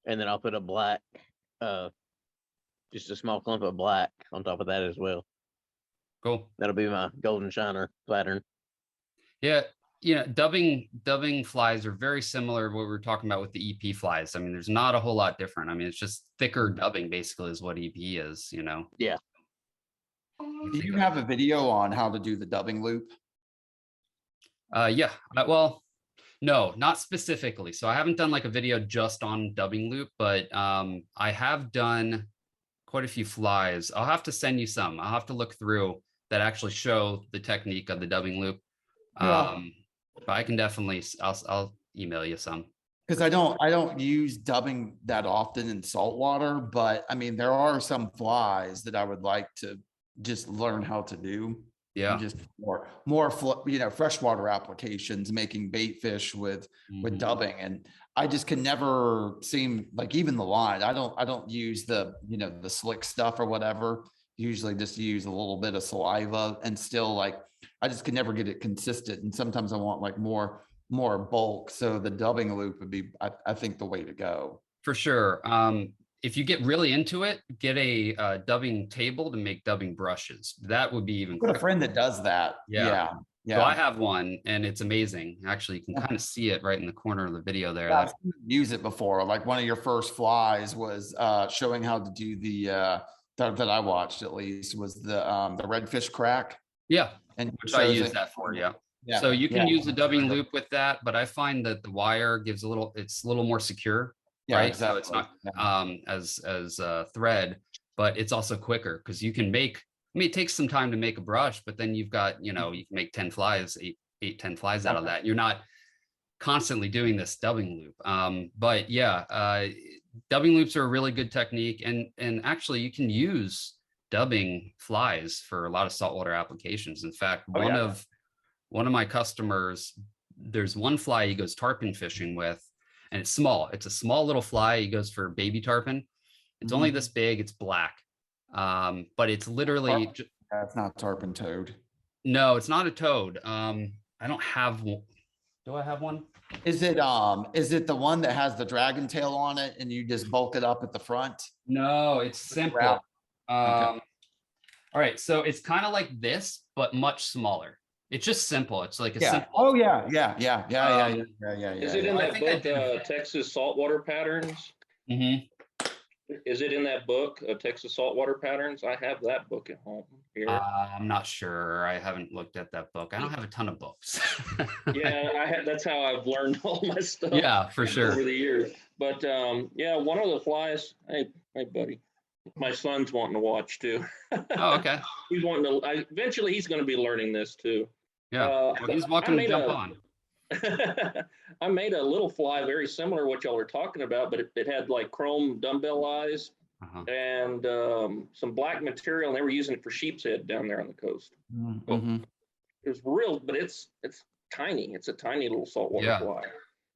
and then I'll put a black, just a small clump of black on top of that as well. Cool. That'll be my golden shiner pattern. Yeah. You know, dubbing flies are very similar to what we were talking about with the EP flies. I mean, there's not a whole lot different. I mean, it's just thicker dubbing basically is what EP is, you know? Yeah. Do you have a video on how to do the dubbing loop? Yeah. Well, no, not specifically. So I haven't done like a video just on dubbing loop, but I have done quite a few flies. I'll have to send you some. I'll have to look through that actually show the technique of the dubbing loop. Yeah. But I can definitely, I'll email you some. Because I don't use dubbing that often in saltwater, but I mean, there are some flies that I would like to just learn how to do. Yeah. And just freshwater applications, making bait fish with dubbing. And I just can never seem like, even the line, I don't use the slick stuff or whatever. Usually just use a little bit of saliva, and still like, I just can never get it consistent. And sometimes I want like more bulk. So the dubbing loop would be, I think, the way to go. For sure. If you get really into it, get a dubbing table to make dubbing brushes. That would be even I've got a friend that does that. Yeah. Yeah. So I have one, and it's amazing. Actually, you can kind of see it right in the corner of the video there. I've used it before. Like one of your first flies was showing how to do the that I watched, at least, was the redfish crack. Yeah. And which I use that for. Yeah. So you can use the dubbing loop with that, but I find that the wire gives it's a little more secure. Yeah, right. exactly. So it's not as thread, but it's also quicker because you can make. I mean, it takes some time to make a brush, but then you've got, you can make 10 flies, 10 flies out of that. You're not constantly doing this dubbing loop. But yeah, dubbing loops are a really good technique, and actually you can use dubbing flies for a lot of saltwater applications. In fact, one of my customers, there's one fly he goes tarpon fishing with, and it's small. It's a small little fly. He goes for baby tarpon. It's only this big. It's black, but it's literally. It's not tarpon toad. No, it's not a toad. I don't have one. Do I have one? Is it the one that has the dragon tail on it and you just bulk it up at the front? No, it's simple. Okay. All right, so it's kind of like this, but much smaller. It's just simple. It's like a simple. Oh yeah. Is it in that book, Texas Saltwater Patterns? Mm-hmm. Is it in that book, Texas Saltwater Patterns? I have that book at home here. I'm not sure. I haven't looked at that book. I don't have a ton of books. Yeah, that's how I've learned all my stuff. Yeah, for sure. Over the years. But yeah, one of the flies, hey buddy, my son's wanting to watch too. Oh, okay. He's wanting to, eventually he's going to be learning this too. Yeah, well, he's welcome to jump on. I made a little fly very similar to what y'all were talking about, but it had like chrome dumbbell eyes and some black material, and they were using it for sheep's head down there on the coast. It was real, but it's tiny. It's a tiny little saltwater fly.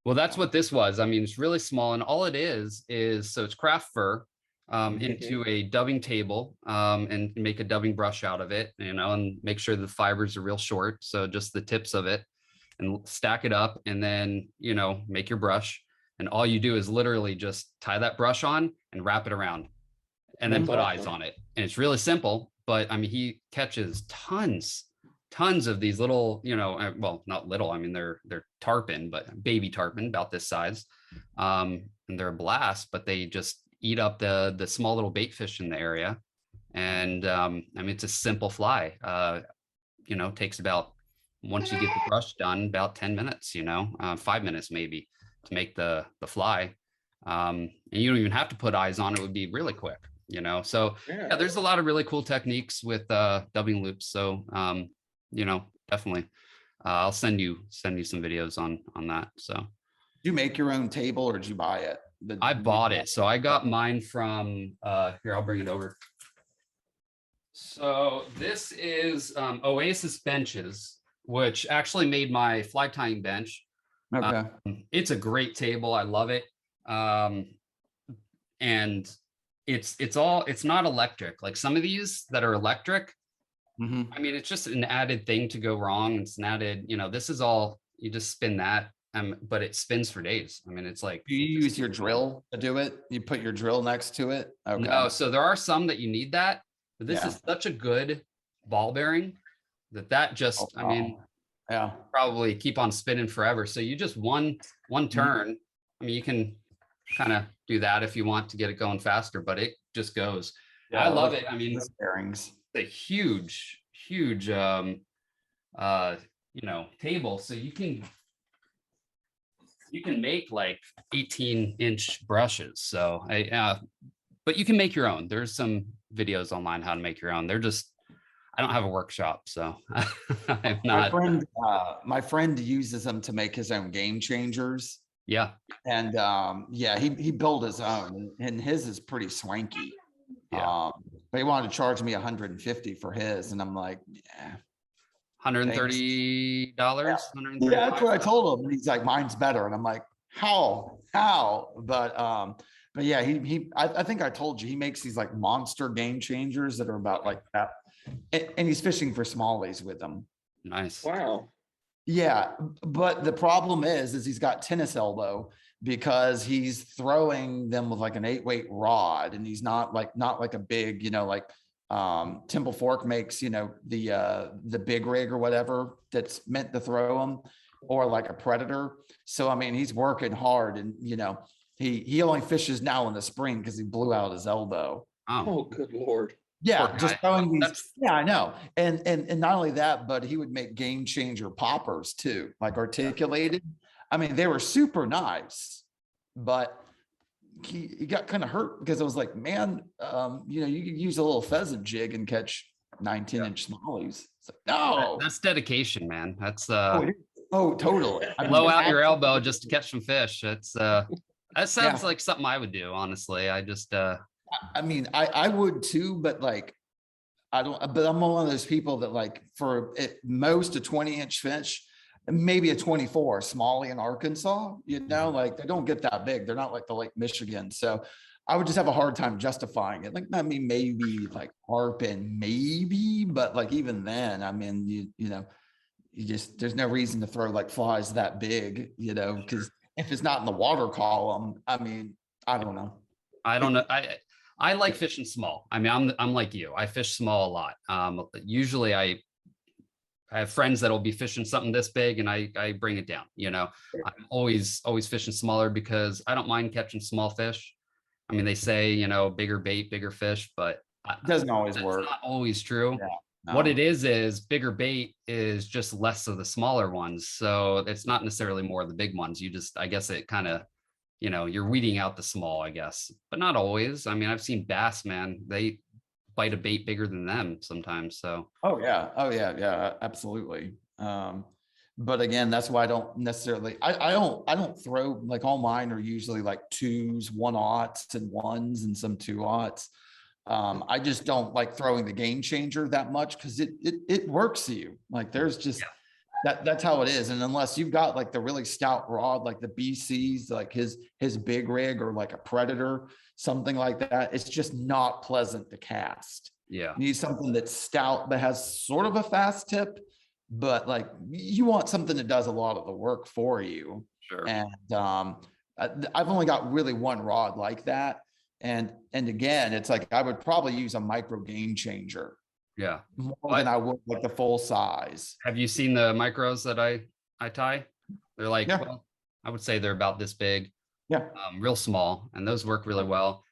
Well, that's what this was. I mean, it's really small, and all it is so it's craft fur into a dubbing table and make a dubbing brush out of it, and make sure the fibers are real short, so just the tips of it. and stack it up, and then, you know, make your brush. And all you do is literally just tie that brush on and wrap it around, and then put eyes on it. And it's really simple, but I mean, he catches tons of these little, you know, well, not little, I mean, they're tarpon, but baby tarpon about this size. And they're a blast, but they just eat up the small little bait fish in the area. And I mean, it's a simple fly. You know, takes about, once you get the brush done, about 10 minutes, you know, 5 minutes maybe to make the fly. And you don't even have to put eyes on it. It would be really quick, you know. So yeah, there's a lot of really cool techniques with dubbing loops. So you know, definitely I'll send you some videos on that. So Do you make your own table or did you buy it? I bought it. So I got mine from here, I'll bring it over. So this is Oasis benches, which actually made my fly tying bench. Okay. It's a great table. I love it. And it's not electric. Like some of these that are electric, I mean, it's just an added thing to go wrong. It's an added, you know, this is all, you just spin that, but it spins for days. I mean, it's like. Do you use your drill to do it? You put your drill next to it? Okay. No, so there are some that you need that, but this is such a good ball bearing that just, I mean, probably keep on spinning forever. So you just one turn. I mean, you can kind of do that if you want to get it going faster, but it just goes. I love it. I mean, bearings. A huge, you know, table. So you can make like 18-inch brushes. So but you can make your own. There's some videos online how to make your own. They're just, I don't have a workshop, so I'm not. My friend uses them to make his own game changers. Yeah. And yeah, he built his own, and his is pretty swanky. Yeah. But he wanted to charge me $150 for his, and I'm like, yeah. $130. Yeah, that's what I told him. And he's like, mine's better. And I'm like, how? But yeah, I think I told you, he makes these like monster game changers that are about like that. And he's fishing for smallies with them. Nice. Wow. Yeah, but the problem is he's got tennis elbow because he's throwing them with like an 8-weight rod, and he's not like a big, you know, like Temple Fork makes, you know, the big rig or whatever that's meant to throw them, or like a Predator. So I mean, he's working hard, and you know, he only fishes now in the spring because he blew out his elbow. Oh, good Lord. Yeah, just throwing these. Yeah, I know. And not only that, but he would make game changer poppers too, like articulated. I mean, they were super nice, but he got kind of hurt because I was like, man, you know, you could use a little pheasant jig and catch 19-inch smallies. It's like, no, that's dedication, man. That's oh, totally. Blow out your elbow just to catch some fish. It's that sounds like something I would do, honestly. I just I mean, I would too, but like, but I'm one of those people that like, for at most a 20-inch fish, maybe a 24 smallie in Arkansas, you know, like they don't get that big. They're not like the Lake Michigan. So I would just have a hard time justifying it. Like, I mean, maybe like carp and maybe, but like, even then, I mean, you know, there's no reason to throw like flies that big, you know, because if it's not in the water column, I mean, I don't know. I like fishing small. I mean, I'm like you. I fish small a lot. Usually I have friends that'll be fishing something this big, and I bring it down. You know, I'm always fishing smaller because I don't mind catching small fish. I mean, they say, you know, bigger bait, bigger fish, but it doesn't always work. Not always true. Yeah, no. What it is bigger bait is just less of the smaller ones. So it's not necessarily more of the big ones. I guess it kind of, you know, you're weeding out the small, I guess, but not always. I mean, I've seen bass, man, they bite a bait bigger than them sometimes. So. Oh yeah, absolutely. But again, that's why I don't necessarily, I don't throw, like, all mine are usually like 2s, 1/0s and 1s and some 2/0s. I just don't like throwing the game changer that much because it works to you. Like, there's just, that's how it is. And unless you've got like the really stout rod, like the BC's, like his big rig, or like a Predator, something like that, it's just not pleasant to cast. Yeah. You need something that's stout but has sort of a fast tip, but like you want something that does a lot of the work for you. Sure. And I've only got really one rod like that. And again, it's like I would probably use a micro game changer Yeah. more What? than I would like the full size. Have you seen the micros that I tie? They're like, Yeah. well, I would say they're about this big, Yeah. real small, and those work really well.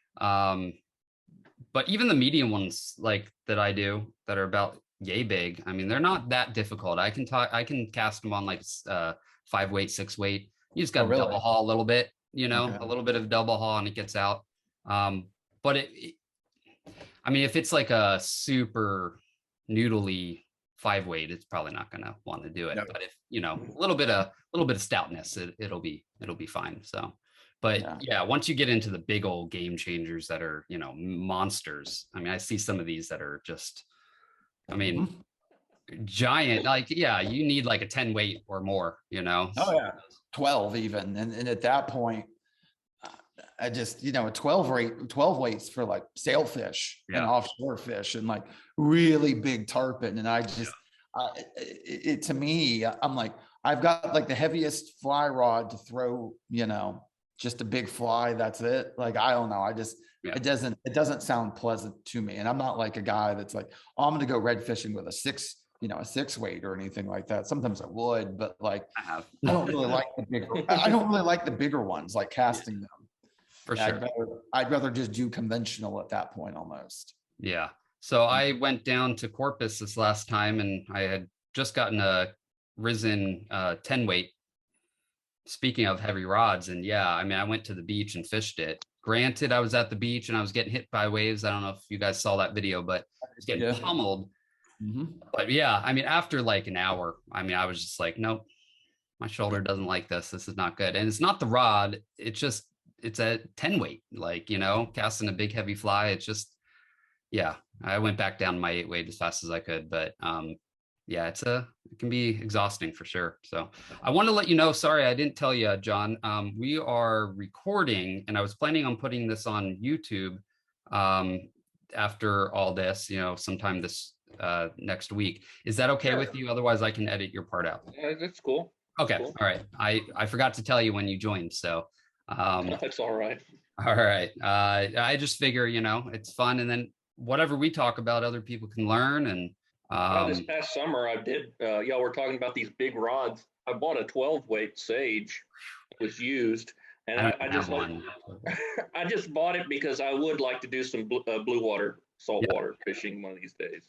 But even the medium ones like that I do that are about yay big, I mean, they're not that difficult. I can cast them on like 5-weight, 6-weight. You just got to really? double haul a little bit, you know, Okay. a little bit of double haul and it gets out. But I mean, if it's like a super noodly 5-weight, it's probably not going to want to do it. No. But if, you know, a little bit of stoutness, it'll be fine. So, but yeah, once you get into the big old game changers that are, you know, monsters. I mean, I see some of these that are just, I mean, giant, like, yeah, you need like a 10-weight or more, you know? Oh yeah. 12 even. And at that point, I just, you know, a 12 weights for like sailfish and offshore fish and like really big tarpon. And I just, to me, I'm like, I've got like the heaviest fly rod to throw, you know, just a big fly. That's it. Like, I don't know. I just, it doesn't sound pleasant to me. And I'm not like a guy that's like, oh, I'm going to go red fishing with a 6-weight or anything like that. Sometimes I would, but like, I don't really like the bigger, I don't really like the bigger ones, like casting them. For sure. I'd rather just do conventional at that point almost. Yeah. So I went down to Corpus this last time and I had just gotten a risen 10-weight. Speaking of heavy rods, and yeah, I mean, I went to the beach and fished it. Granted, I was at the beach and I was getting hit by waves. I don't know if you guys saw that video, but I was getting pummeled. But yeah, I mean, after like an hour, I mean, I was just like, nope, my shoulder doesn't like this. This is not good. And it's not the rod. It's a 10-weight, like, you know, casting a big heavy fly. It's just, yeah, I went back down my 8-weight as fast as I could, but yeah, it can be exhausting for sure. So I want to let you know, sorry, I didn't tell you, John, we are recording and I was planning on putting this on YouTube after all this, you know, sometime this next week. Is that okay with you? Otherwise I can edit your part out. Yeah, that's cool. Okay. Cool. All right. I forgot to tell you when you joined. So that's all right. All right. I just figure, you know, it's fun. And then whatever we talk about, other people can learn. And this past summer, I did, y'all were talking about these big rods. I bought a 12-weight Sage. It was used. And I just I just bought it because I would like to do some blue water, saltwater fishing one of these days.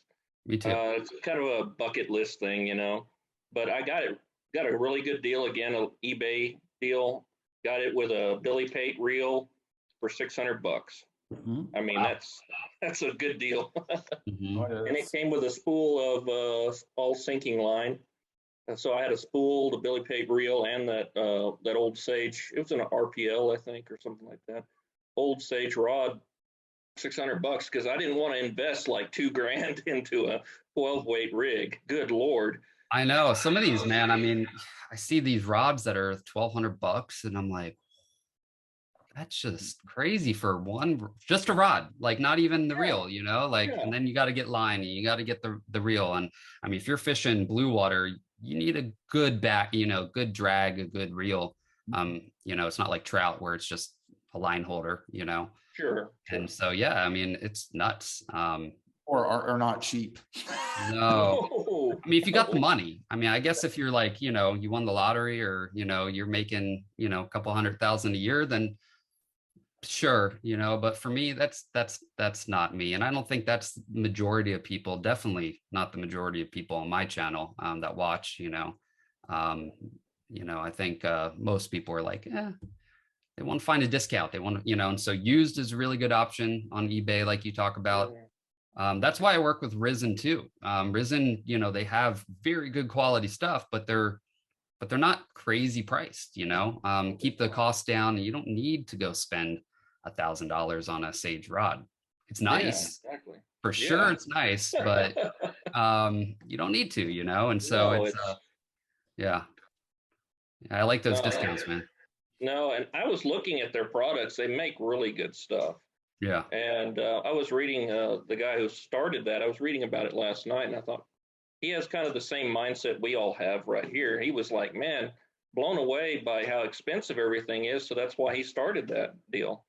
Me too. It's kind of a bucket list thing, you know, but I got a really good deal. Again, an eBay deal. Got it with a Billy Pate reel for $600. I mean, that's a good deal. And it came with a spool of all sinking line. And so I had a spool, the Billy Pate reel, and that old Sage. It was an RPL, I think, or something like that. Old Sage rod, $600 because I didn't want to invest like $2,000 into a 12-weight rig. Good Lord. I know some of these, man. I mean, I see these rods that are $1,200 and I'm like, that's just crazy for just a rod, like not even the reel, you know, like, and then you got to get line and you got to get the reel. And I mean, if you're fishing blue water, you need a good back, you know, good drag, a good reel. You know, it's not like trout where it's just a line holder, you know? Sure. And so, yeah, I mean, it's nuts. Or are not cheap. No. I mean, if you got the money, I mean, I guess if you're like, you know, you won the lottery or, you know, you're making, you know, a couple $100,000 a year, then sure, you know, but for me, that's not me. And I don't think that's the majority of people, definitely not the majority of people on my channel that watch, you know. I think most people are like, they want to find a discount. They want to, you know, and so used is a really good option on eBay, like you talk about. That's why I work with Risen too. Risen, you know, they have very good quality stuff, but they're not crazy priced, you know. Keep the cost down and you don't need to go spend $1,000 on a Sage rod. It's nice. Yeah, exactly. For sure it's nice, but you don't need to, you know. And so yeah, I like those discounts, man. No, and I was looking at their products. They make really good stuff. Yeah. And I was reading the guy who started that. I was reading about it last night, and I thought, he has kind of the same mindset we all have right here. He was like, man, blown away by how expensive everything is. So that's why he started that deal.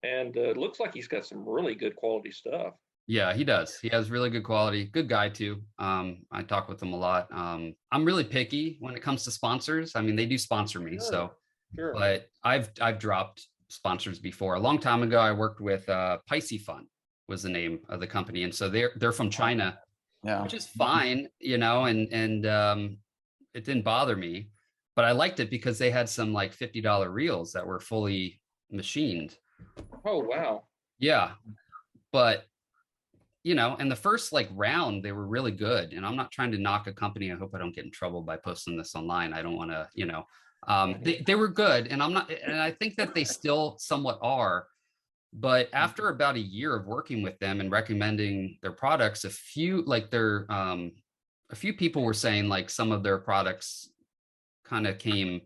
And it looks like he's got some really good quality stuff. Yeah, he does. He has really good quality. Good guy too. I talk with him a lot. I'm really picky when it comes to sponsors. I mean, they do sponsor me, so Sure. but I've dropped sponsors before. A long time ago, I worked with Pisces Fun was the name of the company, and so they're from China, Yeah. which is fine, you know, and it didn't bother me, but I liked it because they had some like $50 reels that were fully machined. Oh, wow. Yeah, but you know, and the first like round, they were really good. And I'm not trying to knock a company. I hope I don't get in trouble by posting this online. I don't want to, you know, they were good. And I'm not, and I think that they still somewhat are. But after about a year of working with them and recommending their products, a few people were saying like some of their products kind of came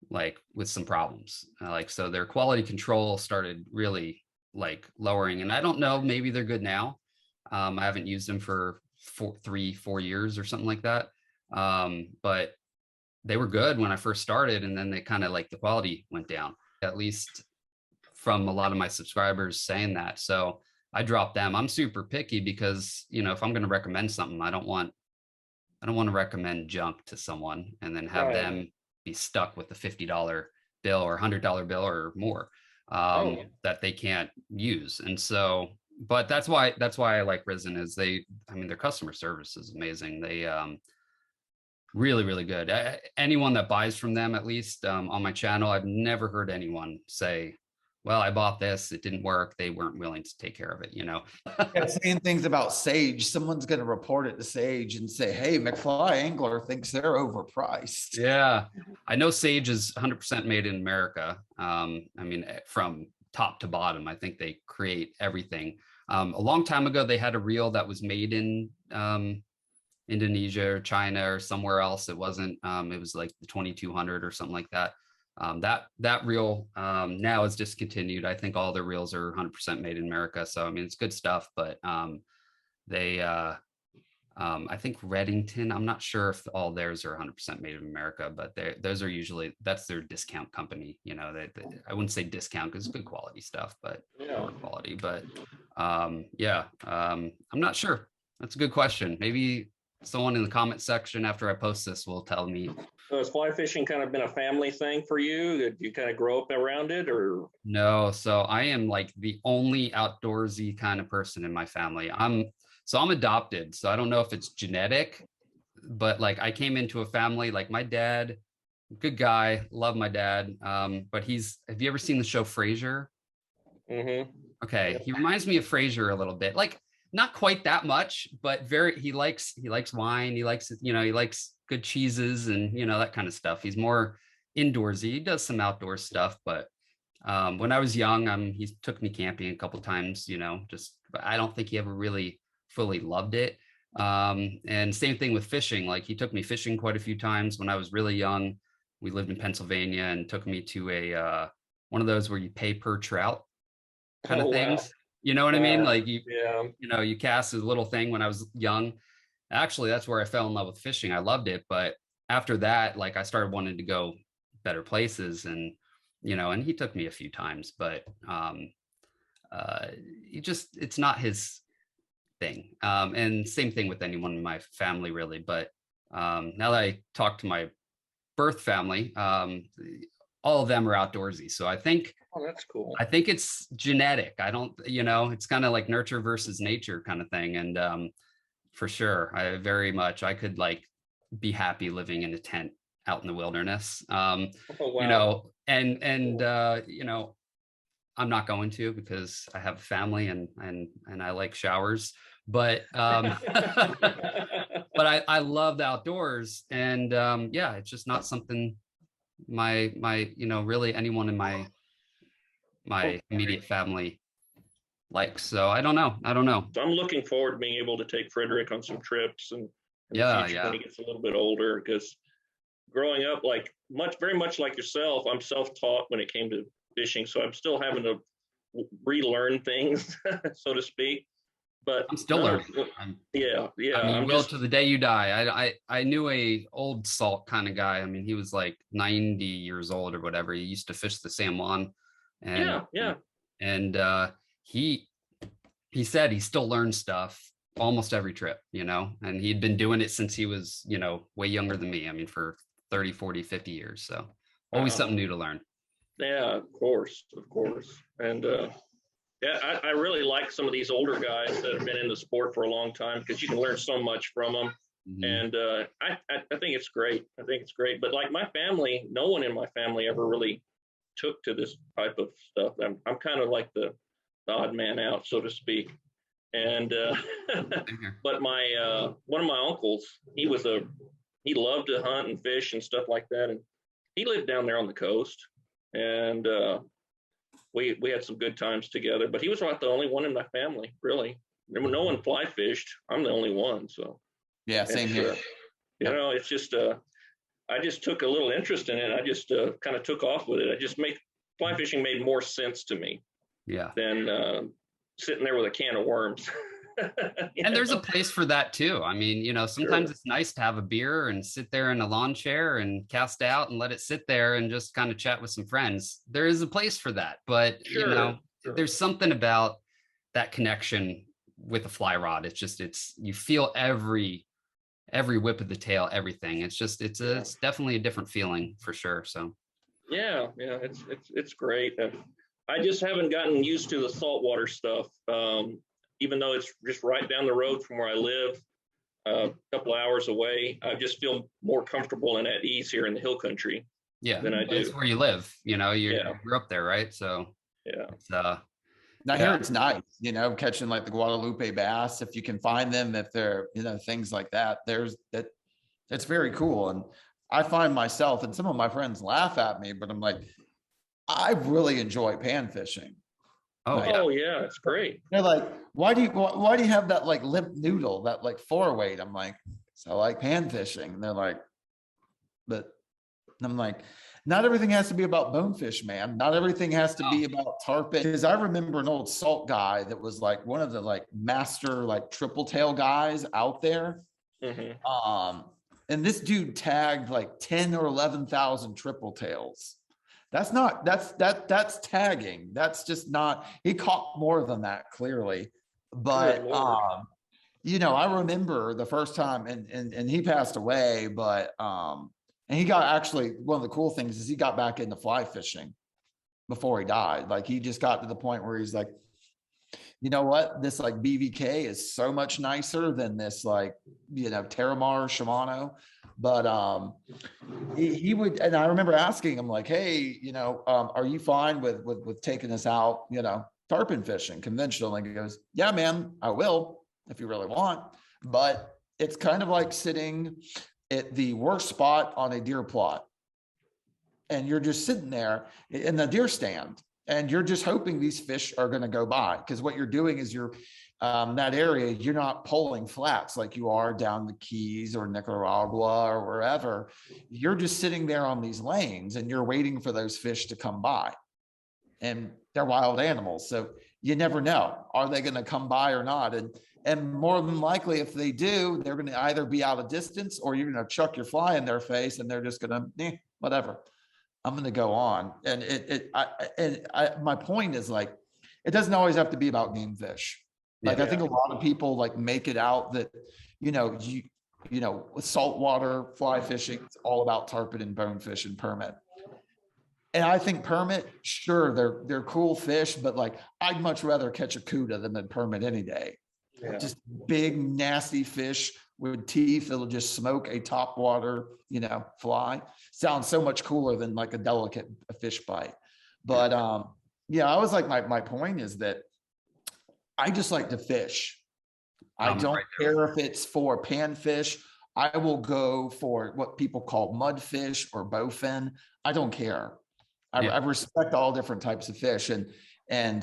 like with some problems. Like, so their quality control started really like lowering, and I don't know, maybe they're good now. I haven't used them for 4 years or something like that. But they were good when I first started, and then they kind of like the quality went down, at least from a lot of my subscribers saying that. So I dropped them. I'm super picky because, you know, if I'm going to recommend something, I don't want to recommend junk to someone and then have them be stuck with the $50 bill or $100 bill or more that they can't use. And so, but that's why I like Risen is I mean, their customer service is amazing. They really, really good. Anyone that buys from them, at least on my channel, I've never heard anyone say, well, I bought this, it didn't work. They weren't willing to take care of it, you know? Yeah, saying things about Sage, someone's going to report it to Sage and say, hey, McFly Angler thinks they're overpriced. Yeah, I know Sage is 100% made in America. I mean, from top to bottom, I think they create everything. A long time ago, they had a reel that was made in Indonesia or China or somewhere else. It wasn't, it was like the 2200 or something like that. That reel now is discontinued. I think all their reels are 100% made in America. So, I mean, it's good stuff, but they, I think Reddington, I'm not sure if all theirs are 100% made in America, but those are usually, that's their discount company. You know, I wouldn't say discount because it's good quality stuff, but lower quality. But yeah, I'm not sure. That's a good question. Maybe someone in the comment section after I post this will tell me. So has fly fishing kind of been a family thing for you? Did you kind of grow up around it, or? No, so I am like the only outdoorsy kind of person in my family. I'm adopted, so I don't know if it's genetic, but like I came into a family, like my dad, good guy, love my dad. But have you ever seen the show Frasier? Mm-hmm. Okay, he reminds me of Frasier a little bit, like not quite that much, but he likes wine, he likes good cheeses and, you know, that kind of stuff. He's more indoorsy. He does some outdoor stuff, but when I was young, he took me camping a couple times, you know, but I don't think he ever really fully loved it. And same thing with fishing. Like he took me fishing quite a few times when I was really young. We lived in Pennsylvania and took me to a one of those where you pay per trout kind of things. Wow. You know what I mean? Like you know, you cast a little thing when I was young. Actually, that's where I fell in love with fishing. I loved it. But after that, like I started wanting to go better places, and, you know, and he took me a few times, but it's not his thing. And same thing with anyone in my family, really. But now that I talk to my birth family, all of them are outdoorsy. So I think, oh, that's cool. I think it's genetic. I don't, you know, it's kind of like nurture versus nature kind of thing. And for sure, I could like be happy living in a tent out in the wilderness. Oh, wow. You know, and you know, I'm not going to because I have a family and I like showers, but but I love the outdoors, and yeah, it's just not something my you know, really anyone in my immediate family likes. So I don't know. So I'm looking forward to being able to take Frederick on some trips and in the future when he gets a little bit older, because growing up, like very much like yourself, I'm self-taught when it came to fishing. So I'm still having to relearn things, so to speak. but I'm still no, learning. yeah, yeah. I mean, I'm will just, to the day you die. I knew a old salt kind of guy. I mean, he was like 90 years old or whatever. He used to fish the San Juan, and yeah. and he he said he still learns stuff almost every trip, and he'd been doing it since he was, way younger than me. I mean, for 30, 40, 50 years. So always Uh, something new to learn. Yeah, of course. And yeah, I really like some of these older guys that have been in the sport for a long time because you can learn so much from them. Mhm. And I think it's great. I think it's great. But like my family, no one in my family ever really took to this type of stuff. I'm kind of like the odd man out, so to speak. And Same here. but my one of my uncles, he loved to hunt and fish and stuff like that, and he lived down there on the coast, and we had some good times together. But he was about the only one in my family, really. No one fly fished. I'm the only one, so Yeah, same here. It's just I just took a little interest in it. I just kind of took off with it. Fly fishing made more sense to me Yeah. than sitting there with a can of worms. And there's a place for that too. I mean, sometimes Sure. it's nice to have a beer and sit there in a lawn chair and cast out and let it sit there and just kind of chat with some friends. There is a place for that, but Sure. there's something about that connection with a fly rod. It's you feel every whip of the tail, everything. It's definitely a different feeling for sure. So Yeah, it's great. I just haven't gotten used to the saltwater stuff. Even though it's just right down the road from where I live, a couple hours away, I just feel more comfortable and at ease here in the hill country yeah, than I do. it's where you live. You Yeah. grew up there, right? So Yeah. it's And I hear it's nice, catching like the Guadalupe bass, if you can find them, if they're, things like that. That's very cool. And I find myself, and some of my friends laugh at me, but I'm like, I really enjoy pan fishing. oh yeah. Oh yeah, it's great. They're like, why do you have that like limp noodle, that like 4-weight? I'm like, so I like pan fishing. And they're like, but I'm like, not everything has to be about bonefish, man. Not everything has to be about tarpon. Because I remember an old salt guy that was like one of the like master like triple tail guys out there. Mm-hmm. And this dude tagged like 10 or 11,000 triple tails. That's tagging. That's just not, he caught more than that clearly. But I remember the first time and he passed away, but and he got, actually, one of the cool things is he got back into fly fishing before he died. Like he just got to the point where he's like, you know what, this like BVK is so much nicer than this like, Terramar Shimano. But he would, and I remember asking him like, hey, are you fine with taking us out, tarpon fishing conventional? And he goes, yeah, man, I will if you really want. But it's kind of like sitting at the worst spot on a deer plot. And you're just sitting there in the deer stand and you're just hoping these fish are going to go by. Because what you're doing is you're that area, you're not pulling flats like you are down the Keys or Nicaragua or wherever. You're just sitting there on these lanes and you're waiting for those fish to come by. And they're wild animals. So you never know, are they going to come by or not? And more than likely, if they do, they're going to either be out of distance or you're going to chuck your fly in their face and they're just going to, whatever. I'm going to go on. And my point is like, it doesn't always have to be about game fish. Like, I think a lot of people like make it out that, with saltwater fly fishing, it's all about tarpon and bonefish and permit. And I think permit, sure, they're cool fish, but like, I'd much rather catch a cuda than a permit any day. Yeah. Just big, nasty fish with teeth that'll just smoke a topwater, fly. Sounds so much cooler than like a delicate fish bite. But I was like, my point is that I just like to fish. I don't care if it's for panfish. I will go for what people call mudfish or bowfin. I don't care. I respect all different types of fish. And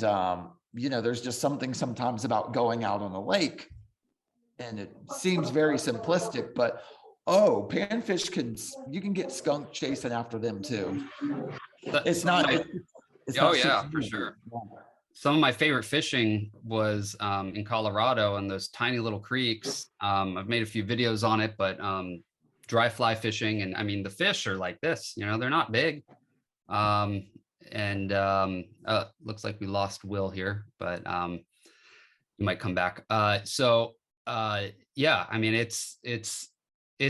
there's just something sometimes about going out on a lake. And it seems very simplistic, but panfish you can get skunk chasing after them too. It's not. For sure. some of my favorite fishing was in Colorado and those tiny little creeks. I've made a few videos on it, but dry fly fishing. And I mean, the fish are like this, you know, they're not big. Looks like we lost Will here, but you might come back. Yeah, I mean, it's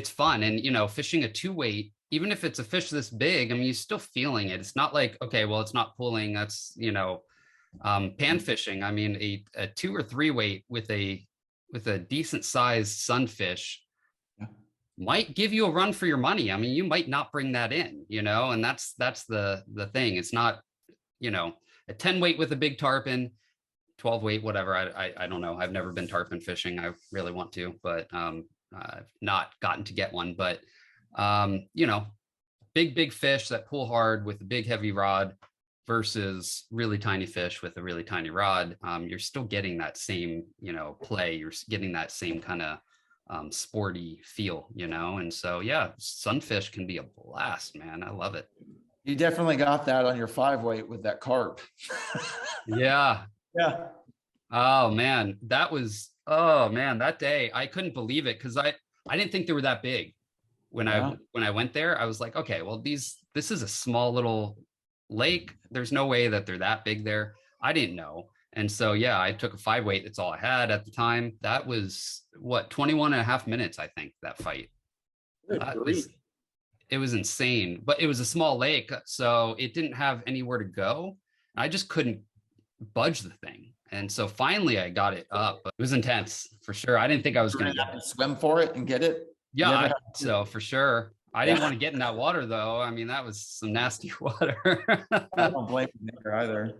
fun. And, you know, fishing a 2-weight, even if it's a fish this big, I mean, you're still feeling it. It's not like, okay, well, it's not pulling. That's, you know, pan fishing. I mean, a 2 or 3 weight with a decent sized sunfish might give you a run for your money. I mean, you might not bring that in, you know, and that's the thing. It's not, you know, a 10 weight with a big tarpon, 12 weight, whatever. I don't know. I've never been tarpon fishing. I really want to, but I've not gotten to get one. But you know, big fish that pull hard with a big heavy rod versus really tiny fish with a really tiny rod. You're still getting that same, you know, play. You're getting that same kind of sporty feel, you know. And so yeah, sunfish can be a blast, man. I love it. You definitely got that on your 5-weight with that carp. Yeah. Yeah. Oh man, that day I couldn't believe it because I didn't think they were that big. When I went there, I was like, okay, well, this is a small little lake. There's no way that they're that big there. I didn't know. And so, yeah, I took a 5-weight. That's all I had at the time. That was what, 21.5 minutes, I think, that fight. It was insane, but it was a small lake. So it didn't have anywhere to go. I just couldn't budge the thing. And so finally I got it up. It was intense for sure. I didn't think I was going to swim for it and get it. Yeah, so for sure. I didn't want to get in that water though. I mean, that was some nasty water. I don't blame you there either.